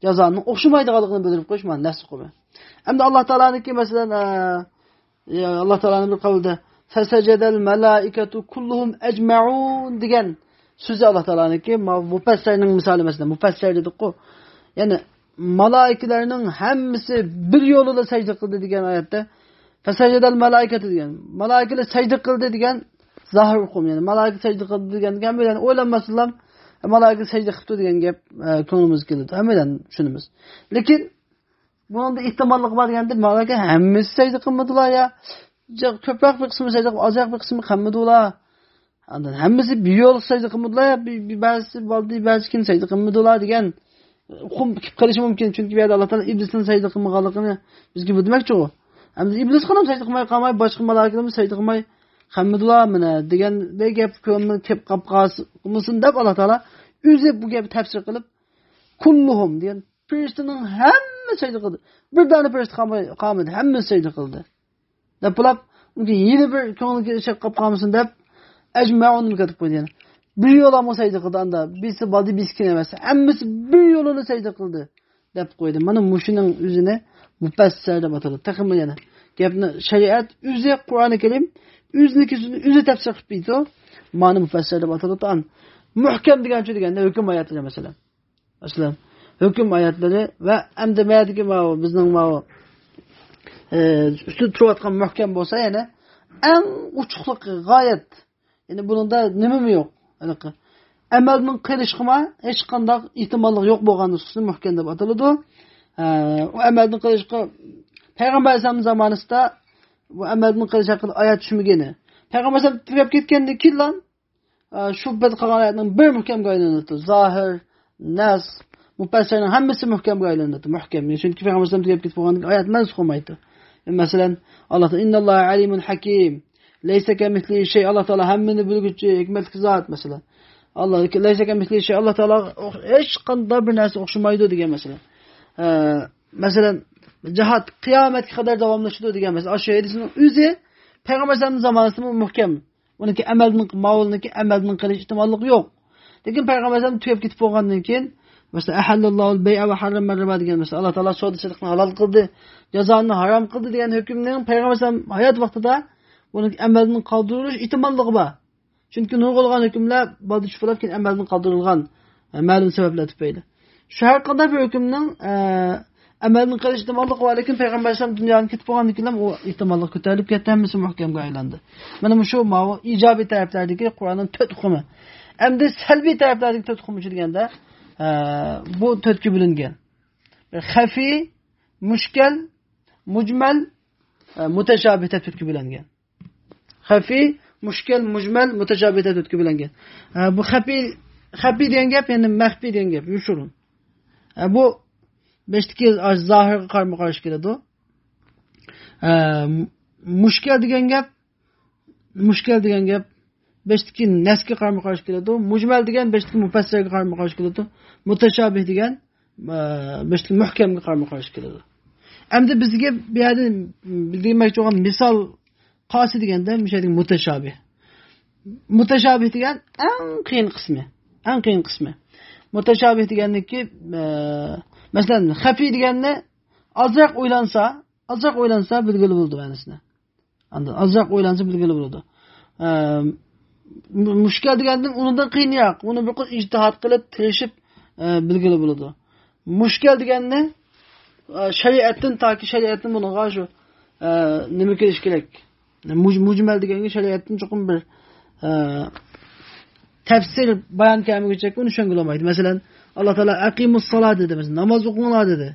jazoning o'xshamaydiganligini bildirib qo'yish mana nas hukmi. Endi Alloh taolaniki masalan Alloh taolaning bir qavlida fasajadal malaikatu kulluhum ajma'un degan so'zi Alloh taolaniki mufassirning misoli masalan mufassir dedik-ku. Ya'ni malaikalarning hammasi bir yo'lida sajda qildi degan oyatda fasajadal malaikatu degan. Malaikalar sajda qildi degan zahir hukm, ya'ni malaika sajda qildi degan bilan o'ylanmasinlar, malaika sajda qildi degan gap ko'nglimizga keladi. Hammadan tushunamiz. Lekin bunda ehtimollik bor deganda malaika hammasi sajda qilmadilar ya. Ko'proq bir qismi sajda qilib, ozroq bir qismi qilmadilar. Andan hammasi bir yo'l sajda qilmadilar, ba'zisi bo'ldi, ba'zi kim sajda qilmadilar degan hukm qilishi mumkin. Chunki bu yerda Alloh taolo iblisning sajda qilmaganligini bizga bildirmoqchi u. Endi iblis ham sajda qilmay, boshqa malaikalar sajda qilmay qilmadilar mana degan gap ko'ngilni kelib qolmasin deb Alloh taolo o'zi bu gapni tafsir qilib kulluhum degan firishtaning hammasi sajda qildi. Bir dona firishta qolmadi, hammasi sajda qildi. Deb bulab unga yeni bir ko'ngilga ishib qolmasin deb ajma'un deb qo'ydi yani. Bir yo'la mı sajda qildi anda, birisi baldi biskin emas. Hammasi bir yo'lini sajda qildi deb qo'ydi. Mana mushuning o'zini mufassir deb ataladi. Taqim yana. Gapni shariat o'zi Qur'oni Karim o'zi tafsir qilib berdi. Mana mufassir deb ataladi. Muhkam degancha deganda hukm oyatlari masalan. Masalan, hukm oyatlari va hamda mayadagi bizning ustida turayotgan muhkam bo'lsa, yana eng uchuqliq g'oyat. Yani bununda nima yo'q. Amalning qilishqima hech qanday ehtimollik yo'q bo'lgan nususni muhkam deb ataladi. O amalning qilishqa Payg'ambar alayhisolam zamonasida bu amalning qilish haqida oyat tushmagani. Payg'ambar alayhisolam tugab ketganda keyin shu bir qilgan oyatning bir muhkamga aylanadi. Zohir, nas, mufassirning hammasi muhkamga aylanadi. Muhkam. Chunki Payg'ambar alayhisolam tugab ketib qolgan oyat mansux bo'lmaydi. Masalan, Alloh innalloha alimun hakim. Laysa kamithlihi shay. Alloh taolo hammani bilguvchi, hikmatli zot masalan. Allah leysa kemisli şey Allah Teala hech qanday bir narsa o'xshamaydi degan masalan. Masalan cihat kıyametga qadar davomlashadi degan masalan. Shu hadisning o'zi Payg'ambar sallallohu zamonasida muhkam. Uniki amaldan ma'ulniki amaldan qilish ehtimollik yo'q. Lekin Payg'ambar sallallohu tugab ketib bo'lgandan keyin mesela ahallallahu al-bay'a ve harrama riba degan mesela Allah Teala savdo sotiqni halol qildi, jazoni harom qildi degan hukmning Payg'ambar sallallohu hayot vaqtida buni amaldan qoldirish ehtimolligi bor. Chunki nurg'ilgan hukmlar bodish bo'lib keyin amaldan qoldirilgan ma'lum sabablar tufayli. Shu har qanday bir hukmning amaldan qilish ehtimolligi bor, lekin Payg'ambar sallallohu dunyodan ketib bo'lgandan keyin u ehtimollik ko'tarilib ketdi, hammasi muhkamga aylandi. Mana shu ijobiy taraflardagi Qur'onning 4 hukmi. Endi salbiy taraflardagi 4 hukmi deganda bu 4'e bölüngen. Hafi, müşkel, mucmel, muteşabih 4'e bölüngen. Hafi, müşkel, mucmel, muteşabih 4'e bölüngen. Bu hafi diyen gap yani mehfi diyen gap. Yuşurun. Bu 5'teki zahir karma karşı geldi. Müşkel diyen gap 5'teki neske karma karşı geldi. Mucmel diyen 5'teki mufassirge karma karşı geldi. Muteşabih degan 5'teki muhkamga qarama qarshi keladi. Endi bizga bu yerda bildirmoqchi bo'lgan misol qasi deganda mishading mutashabih. Mutashabih degan eng qiyin qismi. Mutashabih deganniki masalan xafi deganni ozroq o'ylansa bilgili bo'ldi ma'nosini. Endi ozroq o'ylansa bilgili bo'ldi. Mushkil degandan undan qiyinroq, uni bir qiz ijtihod qilib tirishib bilgili bo'ladi. Mushkil deganni shariatdan toki shariatdan bunga shu nima kelish kerak. Mujmal deganga shariatdan cho'qim bir tafsir bayon qilmaguncha uni tushunolmaydi. Masalan, Alloh taolo aqimus solat dedi, namoz o'qinglar dedi.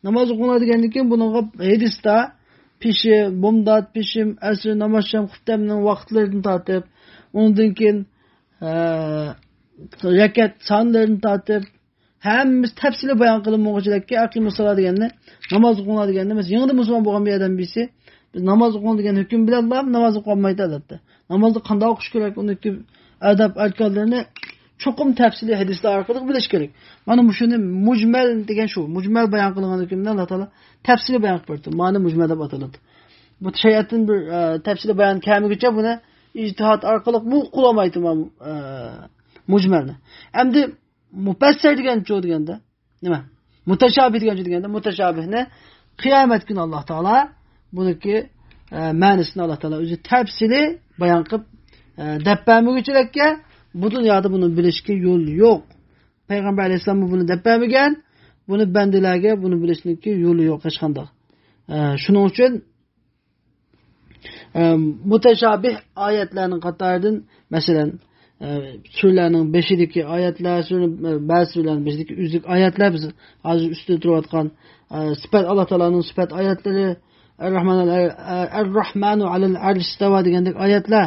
Namoz o'qinglar degandan keyin bunga hadisda bomdat, pishim, asr namozsham, xuftamning vaqtlarini tortib, undan keyin rakat sonlarini tortib, hammamiz tafsili bayon qilinmoqchilikka aqimus solat deganni, namoz o'qinglar deganni, biz yangi musulmon bo'lgan bir odam bilsa, biz namoz o'qing degan hukm bilan namoz o'qolmaydi albatta. Namozni qanday o'qish kerak, undagi adab arkonlarini cho'qim tafsili hadislar orqali bilish kerak. Mana shuni mujmal degan shu. Mujmal bayon qilingan hukmni Alloh taolo tafsili bayon qilib berdi. Mana mujmal deb ataladi. Bu shariatning bir tafsili bayon kelmaguncha buni ijtihod orqali bu qulamaydi mujmalni. Endi mufassir degan joy deganda nima? Mutashabih degan joy deganda mutashabihni qiyomat kuni Alloh taolo buniki ma'nosini Alloh taolo o'zi tafsili bayon qilib deb bermaguncha bu dunyoda buni bilishga yo'l yo'q. Payg'ambar alayhisalom buni deb bermagan, buni bandalarga buni bilishlikka yo'li yo'q hech qanday. Shuning uchun mutashabih oyatlarning qatoridan masalan surlarning 5'idagi oyatlar, ba'zi surlarning 5'idagi uzuk oyatlar biz hozir ustida turayotgan sifat Alloh taoloning sifat oyatlari Ar-Rahmanu alal arsh istava degandek oyatlar.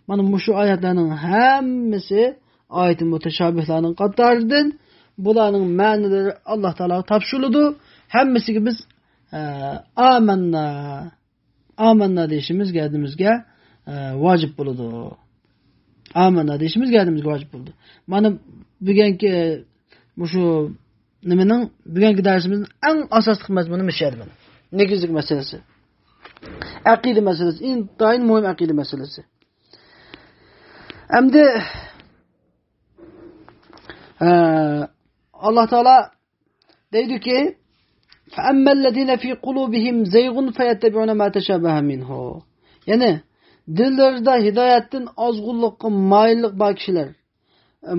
Mana shu oyatlarning hammasi oyat mutashabihlarning qatoridan bularning ma'nolari Alloh taolo topshirildi. Hammasiga biz amanna deyishimiz gardimizga vojib bo'ladi. Amanna deyishimiz gardimizga vojib bo'ldi. Mana bugungi shu nimaning bugungi darsimizning eng asosiy mazmuni mishadi mana. Negizlik masalasi. Aqida masalasi, intayin muhim aqida masalasi. Endi Alloh taolo deydiki: "Fa'ammallazina fi qulubihim zaygun fayattabi'una ma tashabaha minhu." Yani dillerinde hidayetin azgınlıkka mayillik bak kişiler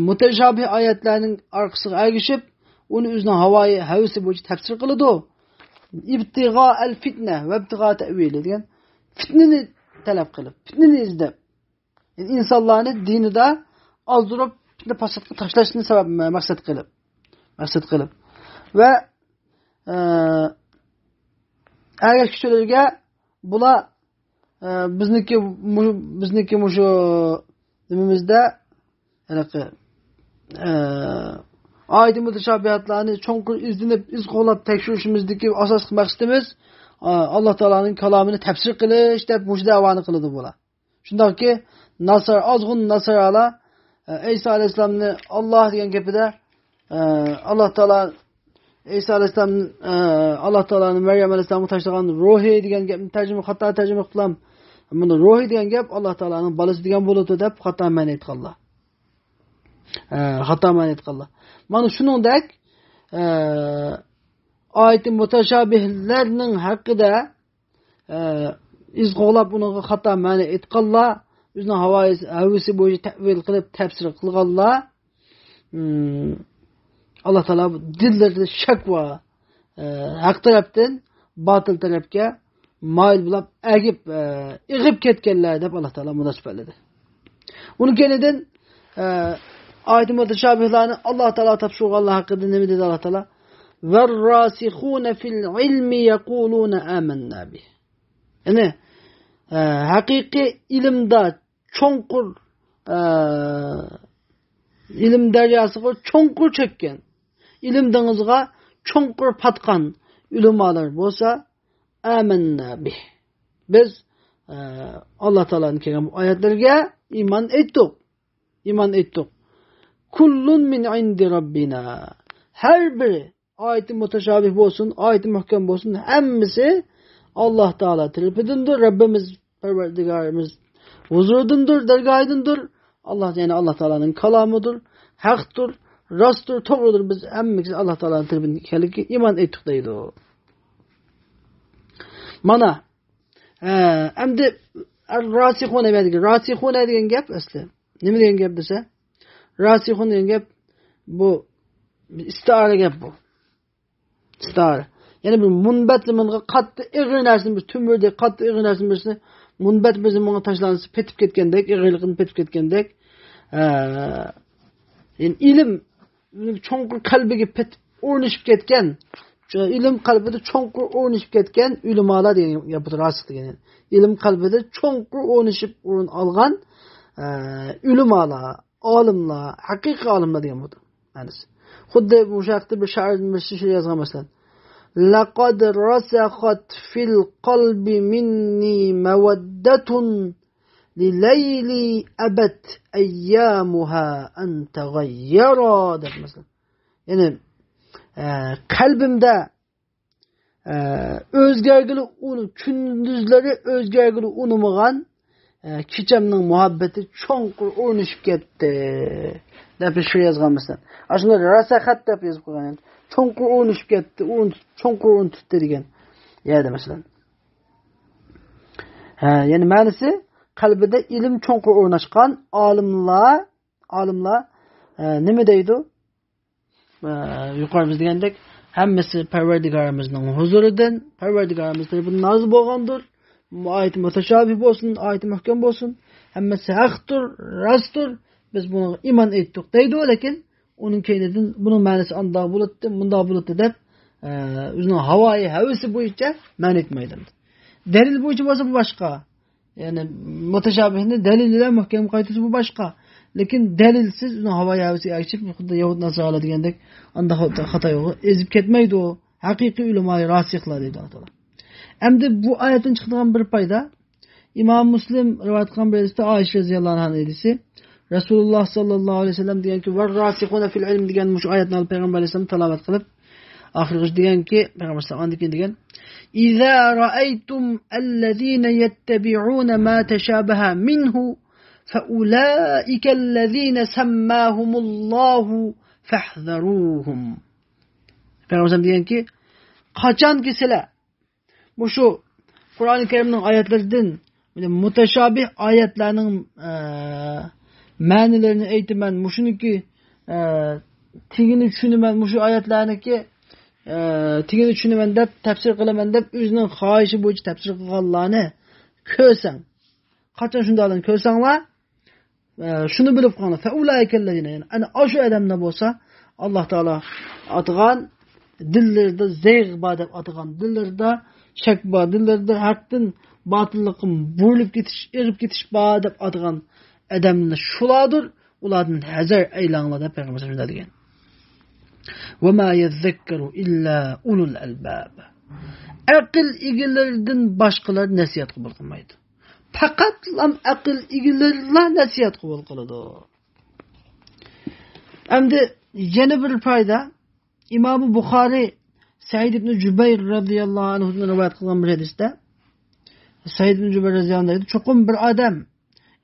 mutashabih ayetlerinin arkasına ergişip onu üzerine havayı hevesi boyunca tefsir kılıdı. İbtiga el fitne ve ibtiga tevili diyen fitneni talep kılıp, fitneni izlep. Yani insanların dini de azdırıp fitne pasatlı taşlaştığını sebep maksat kılıp. Ve ergeç kişilerge bula bizniki şu demimizde ayet-i muteşabihatlarını çonkur izlenip iz qo'llab tekshirishimizdagi asosiy maqsadimiz Alloh taolaning kalomini tafsir qilish deb mush davoni qiladi bular. Shundaki azg'un nasaralar İsa Aleyhisselam'ni Allah degan gapida Allah Taala İsa Aleyhisselam'ni Allah Taola'nın Meryem Aleyhisselam'a tashlagan ruhi degan gapni xato tarjima qilam. Buni ruhi degan gap Allah Taola'ning bolasi degan bo'ladi deb xato ma'no aytganlar. Xato ma'no aytganlar. Mana shuningdek oyat-i mutashabihlarning haqida iz qo'llab uni xato ma'no aytganlar, o'zining havisi bo'yicha ta'vil qilib tafsir qilganlar. Allah Taala dillarda shak va haq tarafdan batıl tarafga mayil bo'lib ig'ib ketganlar deb Allah Taala munosabatladi. Uni kenidan oyat-i mutashabihlarni Allah Taala topshirganlar haqida nima dedi Allah Taala? "Var-rasikhuna fil ilmi yaquluna amanna bih." Yani haqiqiy ilmda cho'nqur ilm daryosiga cho'nqur chekkan, ilm dengizga cho'nqur patgan ulamolar bo'lsa, amanna bih. Biz Allah Taolaning kelgan oyatlarga iymon etdik. İman etdik. Kullun min indi rabbina. Her biri ayet-i muteşabih olsun, ayet-i muhkem olsun, hemmisi Allah Teala tarafidandır. Rabbimiz, Perverdigarimiz huzurundur, dergahındır. Allah yani Allah Teala'nın kalamıdır, haktır, rastır, doğrudur. Biz hemmimiz Allah Teala'nın tarafidan iman ettik deydi o. Mana endi rasihune dedik. Rasihune degan gap asli. Nima degan gap desa? Rasihun degan gap bu istara gap bu. İstara. Yani bir munbatli munga qattiq ig'ir narsani bir tumurdek qattiq ig'ir narsani birsini munbat bizim munga tashlansa petib ketgandek, ig'irligini petib ketgandek, yani ilm cho'nqur qalbiga petib o'rnashib ketgan, ilm qalbida cho'nqur o'rnashib ketgan ulamolar degan gapdir rasih degan. İlim qalbida cho'nqur o'rnashib o'rin olgan ulamolar, olimlar, haqiqiy olimlar degan bu. Yani xuddi bu shaqda bir shoirning bir she'r yozgan masalan. لقد رسخت في القلب مني مودة لليلي أبت أيامها أن تغيرا der mesela. Yani kalbimde özgergili unu, gündüzleri özgergili unumağan kechemning muhabbeti cho'nqur o'rnashib ketdi deb she'r yozgan mesela. Aslında rasahat deb yozib qo'ygan. Cho'nqur o'rnashib ketdi, cho'nqur o'rn tutdi degan. Yerda masalan. Yani ma'nosi qalbida ilm cho'nqur o'rnashgan olimlar nima deydi? Yuqorida biz degandek, hammasi Parvardigorimizning huzuridan, Parvardigorimiz tarafidan nozil bo'lgandir. Oyat-i mutashabih bo'lsin, oyat-i muhkam bo'lsin, hammasi haqdir, rastdir. Biz buni iymon etdik deydi, lekin onun keynidan bunun ma'nosi anda bo'ladi, bunda bo'ladi deb o'zining havoyi havisi bo'yicha ma'no etmaydi. Dalil bo'yicha bo'lsa bu boshqa. Yani mutashabihni dalil bilan muhkam qaytisi bu boshqa. Lekin dalilsiz uni havoyi havisiga aytib, xuddi Yahud Nasara degandek, anda xato yo'q, ezib ketmaydi o. Haqiqiy ulamoy rasihlar deydi Allah. Endi bu oyatdan chiqadigan bir foyda İmam Müslim rivoyat qilgan bir hadisda Ayşe roziyallohu anha hadisi Rasululloh sallallohu alayhi vasallam deganki var rasihuna fil ilm degan mush oyatni Payg'ambar alayhisalom tilovat qilib oxirgi deganki Payg'ambar sallallohu degan İza ra'aytum allazina yattabi'una ma tashabaha minhu faulaika allazina sammahumullahu fahdharuhum. Payg'ambar deganki qachonki sizlar bu şu Kur'an-ı Kerim'nin ayetlerinden muteşabih ayetlerinin ma'nilerini aytaman, muşuniki tigini tushunaman, mushu ayetlarniki tigini tushunaman deb tafsir qilaman deb o'zining xohishi bo'yicha tafsir qilganlarni ko'rsang, qachon shundalarni ko'rsanglar, shuni bilib qolinglar. Fa ulaikallazina, ana o'sha odamlar bo'lsa, Alloh taolo atgan dillarda zayg bor deb atgan, dillarda shak bor, dillarda haqdan batıllıqın burilib ketish, irib ketish bor deb atgan adamlar shulardir. Ulardan hazar aylanglar deb Payg'ambar shunday degan. Va ma yazakkaru illa ulul albab. Aql egilaridan boshqalar nasihat qabul qilmaydi. Faqat aql egilarlar nasihat qabul qiladi. Endi yana bir foyda İmam Buxoriy Said ibn Jubayr radhiyallohu anhudan rivoyat qilgan bir hadisda Said ibn Jubayr radhiyallohu anhu cho'qim bir odam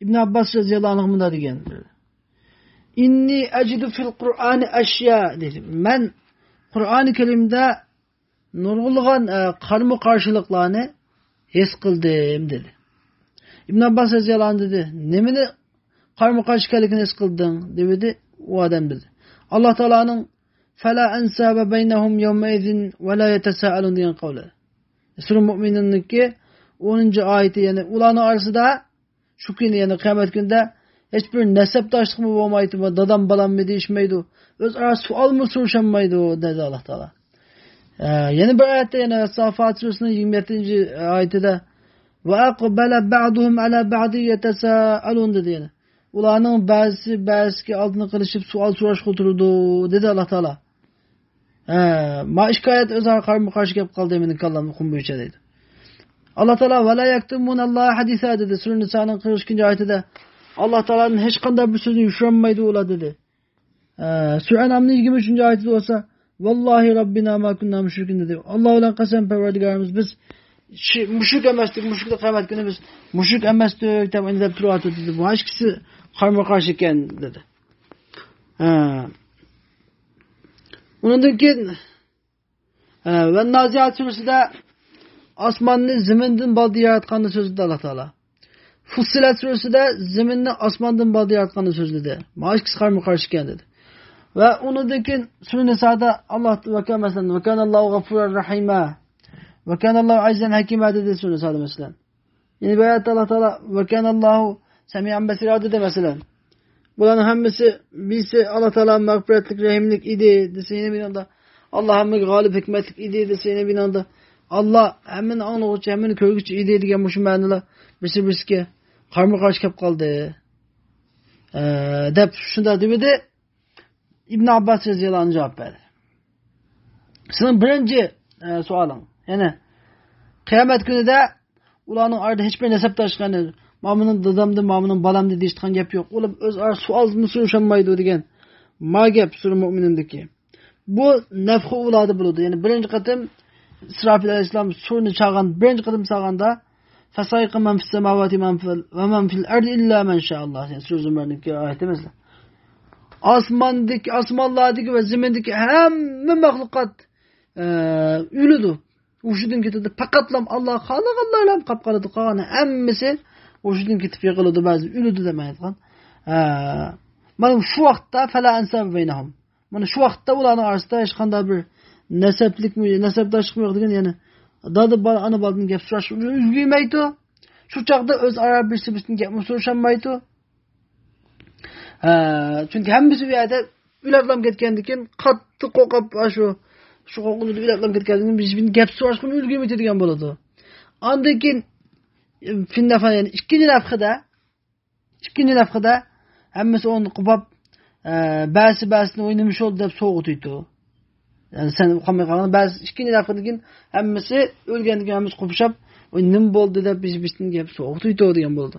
İbn Abbas radhiyallohu anhu bunday degandir. İnni acidu fil Qur'ani ashya dedi. Men Qur'oni Karimda nurg'ulg'an qarmu qarshiliklarni his qildim dedi. İbn Abbas radhiyallohu anhu dedi. Nimani qarmu qarshilikni his qilding dedi. O adam dedi. Allah Teala'nın فَلَا أَنْسَابَ بَيْنَهُمْ يَوْمَئِذٍ وَلَا يَتَسَاءَلُونَ diyen kavli. Sure Mü'minun'daki 10. ayeti yani ulanın arasında şu gün yani kıyamet günde hiçbir neseptaşlık mı olmaydı mı, dadam balam mı değişmeydi, öz ara sual mı soruşanmaydı dedi Allah Teala. Yeni bir ayette yani Safat Suresi'nin 27. ayetinde وَاَقْبَلَ بَعْضُهُمْ عَلَى بَعْضِ يَتَسَاءَلُونَ dedi yani. Ulanın bazı altını kılışıp sual soraş oturdu dedi Allah Teala. Ma şikayet özel karşı gelip kaldı eminim kallam kumbuyuça dedi. Allah Teala ve la yaktumun Allah hadisa dedi. Sure Nisa'nın 42. ayetinde Allah Teala'nın hiç kadar bir sözünü yuşranmaydı ola dedi. Sure En'am'ın 23. ayetinde olsa vallahi Rabbina ma kunna müşrikin dedi. Allah olan kasem perverdigarımız biz müşrik emestik, müşrikle kıyamet günü biz müşrik emestik tabi indep duruatı dedi. Bu aşkisi karma karşıken dedi. Onunki ve Naziat Suresi de asmanını ziminden baldı yaratkanını sözledi Allah Teala. Fussilet Suresi de ziminini asmandan baldı yaratkanını sözledi. Bu aşkisi karma karşıken dedi. Ve onunki Sure Nisa'da Allah ve kâmesen ve kânallâhu gafûren rahîmâ ve kânallâhu azizên hakîmâ dedi Sure Nisa'da mesela. Yani bir ayette Allah Teala ve kânallâhu semî'an besîrâ dedi mesela. Bunların hemmisi birisi Allah Teala'nın mağfiretlik, rahimlik idi dese yine bir anda. Allah hemen galip hikmetlik idi dese yine bir anda. Allah hemen anlıqçı, hemen körgüçü idi degan bu ma'nolar birisi qarma qarshi kelib qoldi. Deb shunda demedi İbn Abbas radhiyallohu anhu javob berdi. Senin birinci sualın. Yani kıyamet günüde ularning arada hech bir nasabdoshligini Mamının dadamdı, mamının balamdı deyishgan gap yo'q. Ular o'z ara sual so'rasholmaydi degan ma gap Sure Mu'minundagi. Bu nafxu uladi bo'ladi. Ya'ni birinchi qatim İsrafil alayhissalom surni chaqan, birinchi qatim chaqanda fasayqa man fis samawati va man fil ardi illa man sha'alloh. Yani Sure Zümer'deki ayeti mesela. Asmanlardaki ve zemindeki hamma mahlukat ülüdü. Uşudun ketdi. Faqatlam Allah xalaqallarlam qapqaladı. Qolgan hammasi Uşudun ketib yıkıldı bazı ülüdü demeyiz kan. Mana şu vaqtda fala ansab beynahum. Mana şu vaqtda ularning arasida hech qanday bir nasabdoshlik yo'q degan, ya'ni dadi bola ana boladan gap so'rash uzguymaydi. Shu chaqda o'z ara birisi-birisini gap so'rashamaydi. Çünkü hammasi bu yerda ularlam ketgandan keyin qattiq qo'rqib shu qo'rquvda ularlam ketgandan keyin biz gap so'rashga ulgurmaydi degan bo'ladi. Ondan keyin finnafa yani ikkinchi nafxada hammasi onu qubab ba'sini o'ynamış oldu deb so'g'itdi. Yani sen qolmay qolgan ba'zi ikkinchi nafxadan keyin hammasi o'lgandan keyin hammasi qupishab nim bo'ldi deb biz-bizning gap so'g'itdi degan bo'ldi.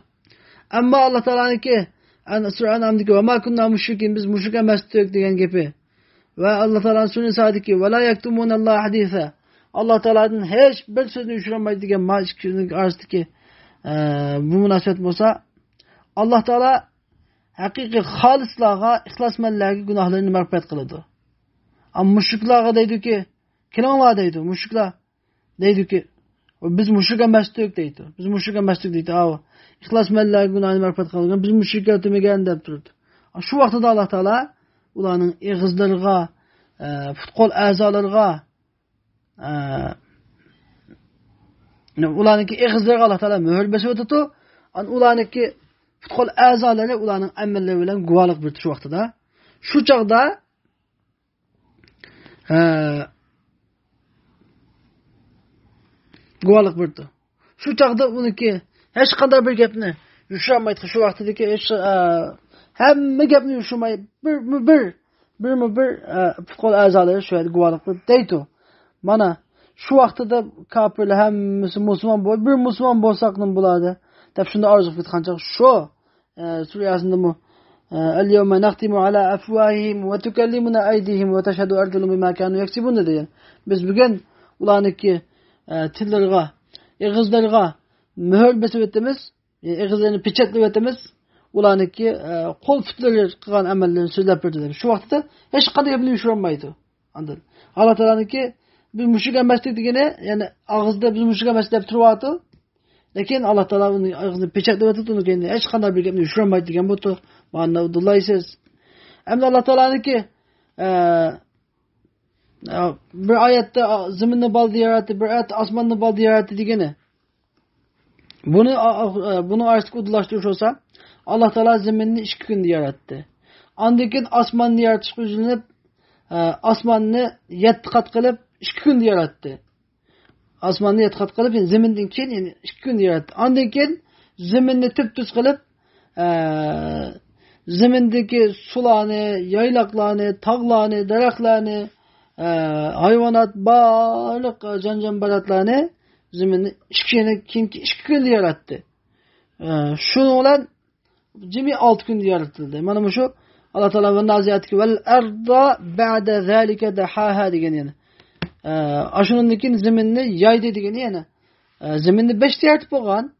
Ammo Alloh taolaniki Sure An'amdaki ve ma kunna müşrikin biz müşrik emasdik degan gapi. Ve Allah Teala'nın Sure Nisa'daki ve la yaktumunallah hadisa. Allah Teala'nın hiç bir sözünü uçuramaydı degan ma'ikinin arasındaki bu münasebet olsa Allah Teala haqiqiy xolislarga, ixlosmandlarga gunohlarini mag'firat qiladi. Ammo mushriklarga deydiki, kelinglar deydi. Mushriklar deydiki, biz mushrik emasdik deydi. Biz mushrik emasdik deydi. İxlosmandlarga gunohini mag'firat qilgan, biz mushriklar demagan deb turdi. Shu vaqtda Allah Teala ularning ig'izlariga, futqol a'zolariga ularniki ig'izlariga Allah Teala muhr bosib o'tdi. Ularniki futqol a'zolari ularning amallari bilan guvohlik berdi shu vaqtda. Shu chaqda guvohlik berdi. Shu chaqda uniki hech qanday bir gapni yushramaydi. Shu vaqtdagi hech hamma gapni yushramay bir futqol a'zolari shu yerda guvohlik berdi deydi. Mana şu vaqtda kafirlar hammasi musulmon bo'lib, bir musulmon bo'lsaqnim bo'ladi deb shunda orzu qilgancha shu surasida bu El-yevme nahtimu ala afvahihim ve tukellimuna aydihim ve teşhedü erculum bima kanu yaksibun dedi. Biz bugün ulaniki tillerga, ağızlarga mühür besip etimiz, ağızlarını piçetlep etimiz, ulaniki kol futları kılgan amellerini sözlep verdiler. Şu vakitte hiç kadar bilip şuranmaydı. Anladın? Allah Teala'nınki biz müşrik emeslik degene, yani ağızda biz müşrik emeslik dep turvatı. Lekin Allah Teala'nın ağzını peçetlep ettiğini kendi hiç kadar bir gepni şuranmaydı degen bu. Manna dolayısız. Hem Allah Teala'nınki bir ayette zeminni bal yarattı, bir ayette asmanni bal yarattı degene. Bunu artık udulaştırmış olsa Allah Teala zeminni 2 günde yarattı. Andikin asmanni yaratış üzülünüp asmanni 7 kat kılıp 2 günde yarattı. Asmanni 7 kat kılıp yani zeminden keyin yani 2 günde yarattı. Andikin zeminni tüp-tüz kılıp zemindeki sularını, yaylaklarını, tağlarını, daraklarını, hayvanat, balık, can baratlarını zemini 2 günde yarattı. Şunu olan cemi 6 günde yaratıldı. Mana bu şu Allah Teala ve naziyatki vel erda ba'de zalika dahaha degen yani. Aşunundakin zeminni yaydı degen yani. Zeminni 5 yaratып bolgan.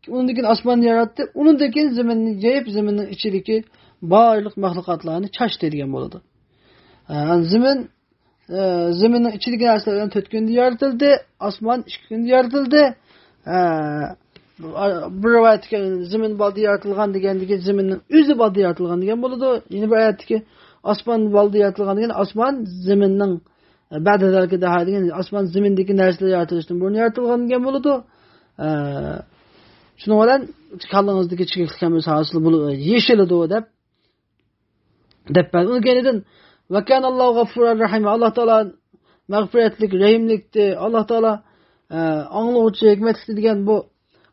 Onundakin asmanı yarattı. Onundakin zeminni yayıp zeminin içindeki barlık mahlukatlarını çaştı degen boladı. Zeminin içindeki narsalardan 4 günde yaratıldı. Asman 2 günde yaratıldı. Bir rivayetki zemin baldı yaratılgan degendeki zeminin üzü baldı yaratılgan degen boladı. Yine bir ayetki asman baldı yaratılgan degen asman zeminin ba'de zalika daha degen asman zemindeki narsalar yaratılıştan burun yaratılgan degen boladı. Şunu olan kallağınızdaki çiçekliklerimiz hasılı bulu yeşili doğu dep ben onu geneden ve kan Allahu gafurur rahim. Allah Teala mağfiretlik, rahimlikti. Allah Teala anlıqçı hikmetli degen bu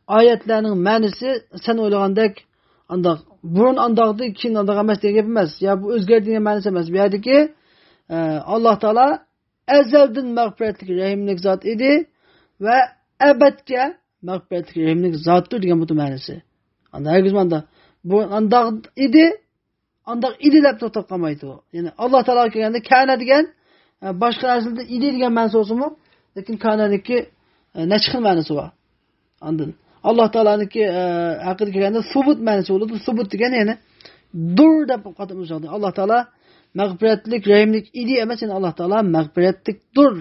ayetlerinin manisi sen oylagandek andaq burun andaqdı kin andaq emas degen gep emas. Ya bu özgerdiğine manisi emas. Bu yerdeki Allah Teala ezelden mağfiretlik, rahimlik zat idi ve ebedke mağfiretlik, rahimlik zattır degen bu manisi. Anda herkes manda bu andaq idi dep to'xtab qolmaydi o. Yani Allah Teala kelganda kana degen boshqa narsalarda idi degan ma'nosi bo'lsa-mu, lekin kananiki necha xil ma'nosi bor. Andin Allah Teala'niki haqida kelganda subut ma'nosi bo'ladi. Subut degan yani dur deb qatimiz oldi. Allah Teala mag'firatlik, rahimlik idi emas, yani Allah Teala mag'firatlik dur,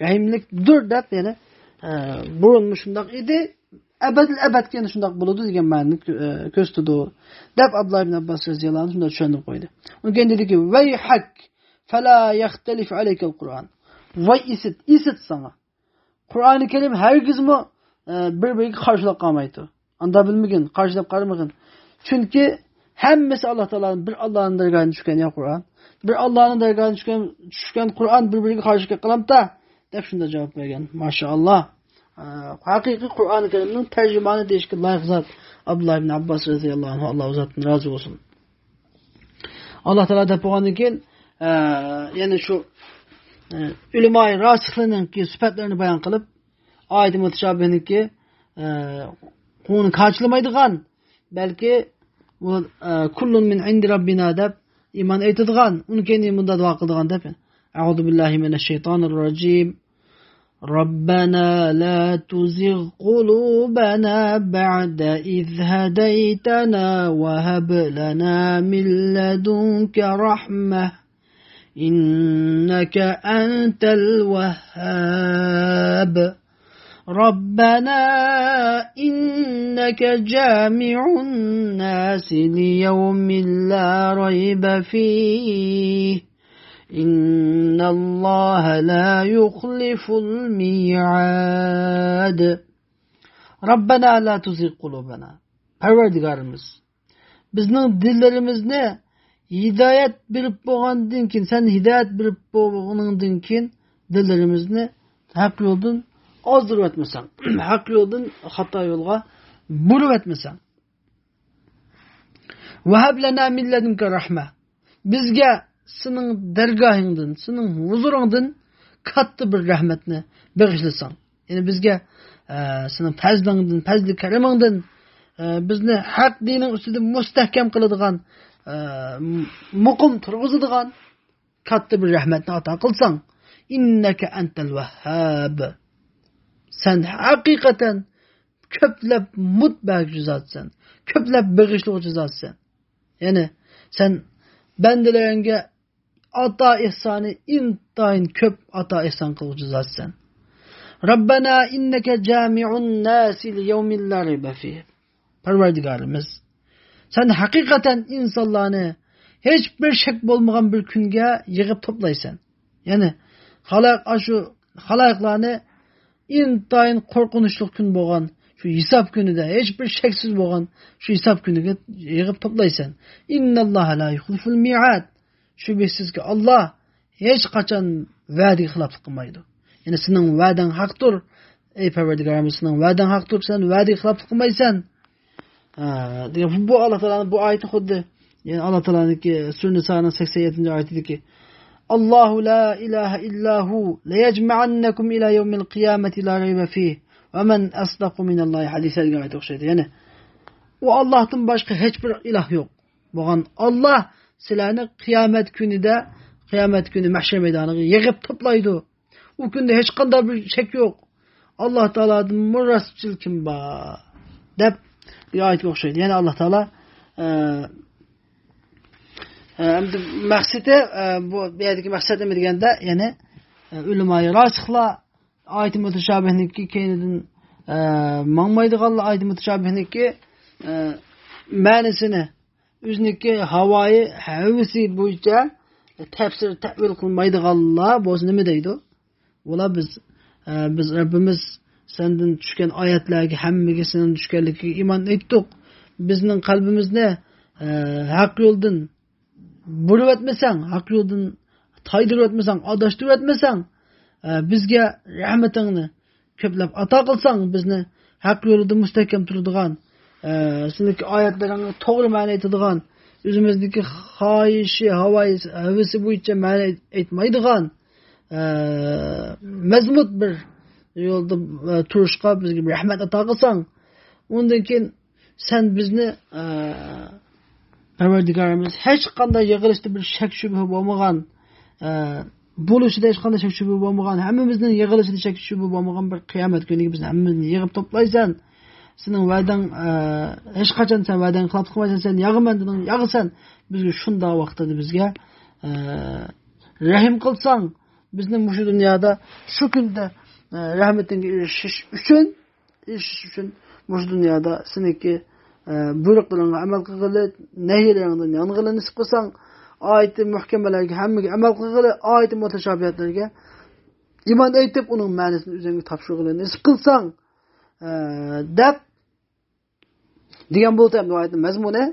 rahimlik dur deb yani burun shundoq idi. Ebedke yani şundak buludu degen ma'noni ko'z tutdi. Deb Abdullah ibn Abbas radhiyallohu anhu shunday tushunib qo'ydi. Uni keyin dediki: "Vayhak fala yaxtalif alayka Qur'on." Vay isit sana. Qur'oni Kerim hergizmi bir-biriga qarshilab qolmaydi. Anda bilmagin, qarshilab qarmagin. Chunki hammasi Allah Taoloning bir Allohning dargohidan tushgan ya Qur'on. Bir Allohning dargohidan tushgan Qur'on bir-biriga qarshi kelqalamda deb shunda javob bergan. Maşallah. Haqiqiy Qur'oni Kerimning tarjimoni deyishga loyiq zot Abdullah ibn Abbas radhiyallohu anhu, Alloh o'zidan rozi bo'lsin. Allah Taolo deb bo'lgandan keyin yana shu ulamo rasihlarining sifatlarini bayon qilib, oyat mutashabihniki uni qarshilmaydigan, balki bu kullun min indi robbina deb iymon aytadigan, uni keyin bunda duo qiladigan deb. A'udhu billahi minash shaytonir rojim. ربنا لا تزغ قلوبنا بعد إذ هديتنا وهب لنا من لدنك رحمة إنك أنت الوهاب ربنا إنك جامع الناس ليوم لا ريب فيه إن الله لا يخلف الميعاد ربنا لا تزغ قلوبنا Perverdigarımız bizning dillarimizni hidayet berib bo'lgandan keyin, sen hidayet berib bo'lganingdan keyin dillarimizni haq yo'ldan ozdirib etmasang, haq yo'ldan xato yo'lga burib etmasang. Va hab lana min ladunka rahma. Bizga sening dargohingdan, sening huzurungdan katta bir rahmatni bag'ishlasan. Yani bizga sening fazlingdan, fazli karamingdan bizni haq dining ustida mustahkam qiladigan, muqim turg'izadigan katta bir rahmatni ato qilsang, innaka antal vahhab. Sen haqiqatan ko'plab mutbag'chi zotsan, ko'plab bag'ishlovchi zotsan. Ya'ni sen bandalaringga ato ihsoni intayin ko'p ato ihson qiluvchi zotsan. Rabbana innaka jami'un nasi li yawmin la rayba fihi. Parvardigorimiz, sen haqiqatan insonlarni hech bir shak bo'lmagan bir kunga yig'ib to'playsan. Ya'ni xaloqlarni intayin qo'rqinchli kun bo'lgan shu hisob kunida hech bir shaksiz bo'lgan shu hisob kuniga yig'ib to'playsan. Innalloha la yuxliful mi'ad. Shubhasizki Alloh hech qachon va'daga xiloflik qilmaydi. Ya'ni sening va'dang haqdir. Ey Parvardigorimiz, sening va'dang haqdir, sen va'daga xiloflik qilmaysan. Bu Allah Teala'nın bu ayeti xuddi, yani Allah Teala'nın ki Sure Nisa'nın 87. ayetideki Allahu la ilahe illahu la yecma'annakum ila yevmil kıyameti la raybe fih ve men asdaku minallahi hadise diye ayet okşaydı. Yani o Allah'tan başka hiçbir ilah yok. Bugün Allah silahını kıyamet günü mahşer meydanına yığıp toplaydı. O günde hiç kadar bir şey yok. Allah Teala'nın murasçıl kim ba dep bir ayet okşaydı. Yani Allah Teala maksidi bu bir yerdeki maksidi mi degende yani ulema-i rasıhla ayet-i muteşabihniki kendinin mangmaydıganlar ayet-i muteşabihniki manisini üzniki havayı havisi boyunca tefsir tevil kılmaydıganlar boz nime deydi? Ola biz Rabbimiz senden düşken ayetlerge hemmege senin düşkenligi iman ettik. Bizning kalbimizni haq yo'ldan burib etmesang, haq yo'ldan taydırib etmesang, adashtirib etmesang, bizga rahmatingni ko'plab ato qilsang, bizni haq yo'lida mustahkam turadigan, seninki oyatlaringni to'g'ri ma'no aytadigan, o'zimizniki xohishi, havasi bo'yicha ma'no aytmaydigan, mazmut bir yo'lda turishga bizga rahmat ato qilsang, undan keyin sen bizni Parvardigorimiz hech qanday yig'ilishda bir shak shubha bo'lmagan, bo'lishida hech qanday shak shubha bo'lmagan, hammamizning yig'ilishida shak shubha bo'lmagan bir qiyomat kuniga bizni hammamizni yig'ib to'playsan. Sening va'dang hech qachon sen va'dang xilof qilmaysan, sen yag'man deding, yag'san. Bizga shunday vaqtda bizga rahim qilsang, bizni shu dunyoda shu kunda rahmatingga erishish uchun shu dunyoda seniki buyruqlarına amal qilg'ili, nahiylardan yong'ili nisb qilsang, oyati muhkamalarga hammaga amal qilg'ili, oyati mutashabiyatlarga iymon aytib, uning ma'nosini o'zingga topshirg'ili nisb qilsang, deb degan bo'ldi ham oyatning mazmuni.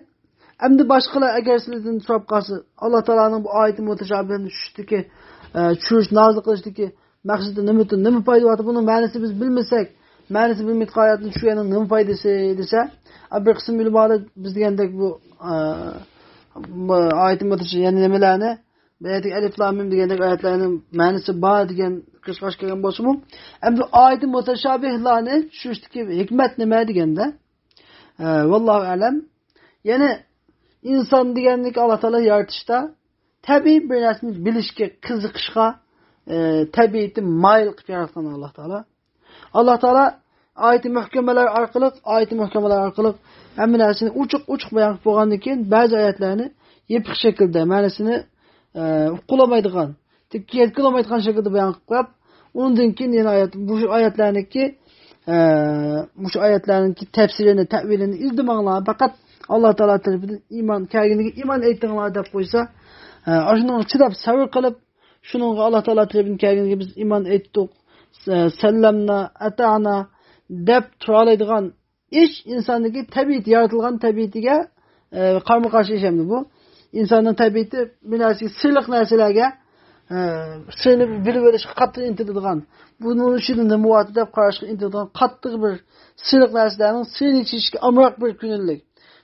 Endi boshqalar agar sizdan so'rab qolsa, Alloh taolaning bu oyati mutashabiyatni tushirish, nozil qilishdagi maqsadi nima foyda bor? Buning ma'nosini biz bilmasak, ma'nosi bilmaydigan oyatni tushirganing nima foydasi desa, bir qism ulamalar biz degandek bu oyat mutashabih yani nimalarni bayatdagi alif lam mim degandek oyatlarning ma'nosi bor degan qishqash kelgan bo'lsa-mu, endi oyat mutashabihlarni tushishdagi hikmat nima deganda, vallohu alam, ya'ni inson deganlik Alloh taolo yaratishda tabiiy bir narsani bilishga, qiziqishga tabiiyatni mayl qilib yaratgan Alloh taolo. Alloh taolo ayet-i muhkemalar orqali hamma narsani uchuq bayon qilib bo'lgandan keyin ba'zi oyatlarni yepiq shaklda ma'nosini uqulamaydigan, yetkazolmaydigan shaklda bayon qilib, undan keyin yana bu oyatlarningki tafsirini, ta'vilini izlamanglar, faqat Alloh taolo tarafidan iymon kelganiga iymon aytinglar deb qo'ysa, shunga chidab sabr qilib, shunga Alloh taolo tarafidan kelganiga biz iymon aytdik, sallamna, ata'na deb turoladigan ish insondagi tabiat, yaratilgan tabiatiga qarama-qarshi ish hamda bu. İnsanın tabiati bir narsaga, sirliq narsalarga sirni bilib olishga qattiq intiladigan, bunun ishini muvatib deb qarashga intiladigan qattiq bir sirliq narsalarning sirini ichishga amroq bir kunillik.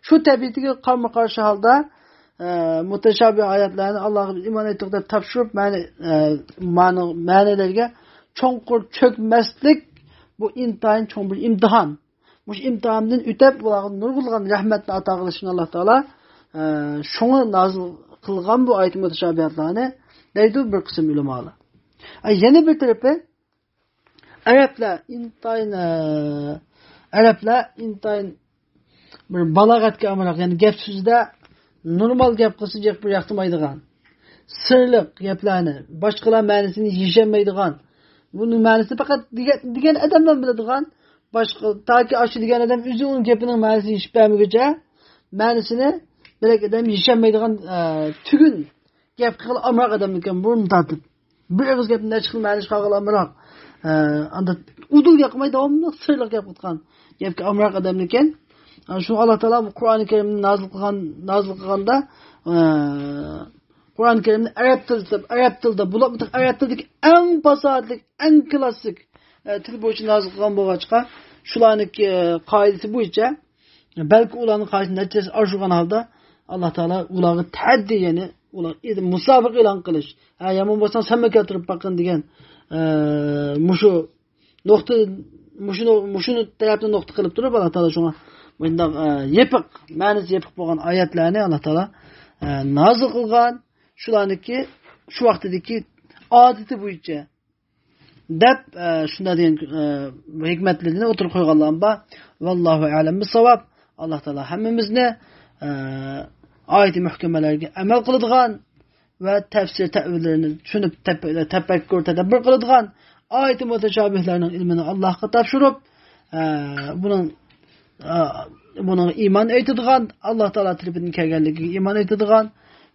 Shu tabiatiga qarama-qarshi holda mutashabih oyatlarni Allohga iymon etdik deb topshirib, ma'nolarga cho'nqur cho'kmaslik bu intayin cho'ng bir imtihon. Bu imtihondan o'tib, ularga nurg'ulgan rahmatni ato qilishini Alloh taolo şunu nazil kılgan bu ayet-i muteşabihatlarını deydi bir kısım ulemalar. Yeni bir tarafı Araplar intayin bir balagatga amarak, yani gap so'zda normal gap qilsak bir yoqtirmaydigan, sirliq gaplarni, boshqalar ma'nosini yeshamaydigan, buning ma'nosini faqat degan odamlar biladigan, boshqa toki ashi degan odam o'zi uning gapining ma'nosini yeshib bermaguncha ma'nosini bilak odam yeshamaydigan tugun gap qilib amroq odam ekan, burun tortib bir og'iz gapni necha xil ma'nosi qilib amroq anda udul yoqmay davomli sirliq gap qilgan gapga amroq odam ekan. Şu Allah Teala Kur'an-ı Kerim'in nazil kılganda Kur'an-ı Kerim'in Arap tilde bulamadık. Arap tildeki en fasatlık, en klasik til boyunca nazil kılgan bu açığa. Şulanın kaidesi bu içe. Belki ulanın kaidesi neticesi aşıgan halde Allah Teala ulağı teddi yani musabık ilan kılış. Yaman basan sen mi getirip bakın diyen muşunu taraftan nokta kılıp durup Allah Teala şuna bunda yepiq, ma'nosi yepiq bo'lgan oyatlarni Alloh taolo nazil qilgan, shularniki shu vaqtdagi odati bo'yicha deb shunda degan hikmatlarini o'tirib qo'yganlar bor. Vallohu a'lam bis-savob. Alloh taolo hammamizni oyat-i muhkamalarga amal qiladigan va tafsir ta'villarini tushunib tafakkur tadabbur qiladigan oyat-i mutashabihlarning ilmini Allohga topshirib buna iman etadigan, Allah Teala tarafından kelganligiga iman etadigan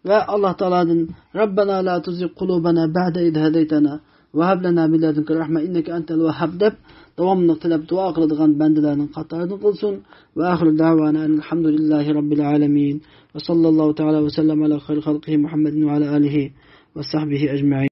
ve Allah Teala'dan Rabbana la tuzigh qulubana ba'da id hadaytana ve hab lana min ladunka rahme inneke entel vehhab deb davomli tilab duo qiladigan bandalarning qatoridan qilsin. Ve axiru davana elhamdülillahi rabbil alamin ve sallallahu teala ve sellem ala xayri xalqihi Muhammedin ve ala alihi ve sahbihi ecmaîn.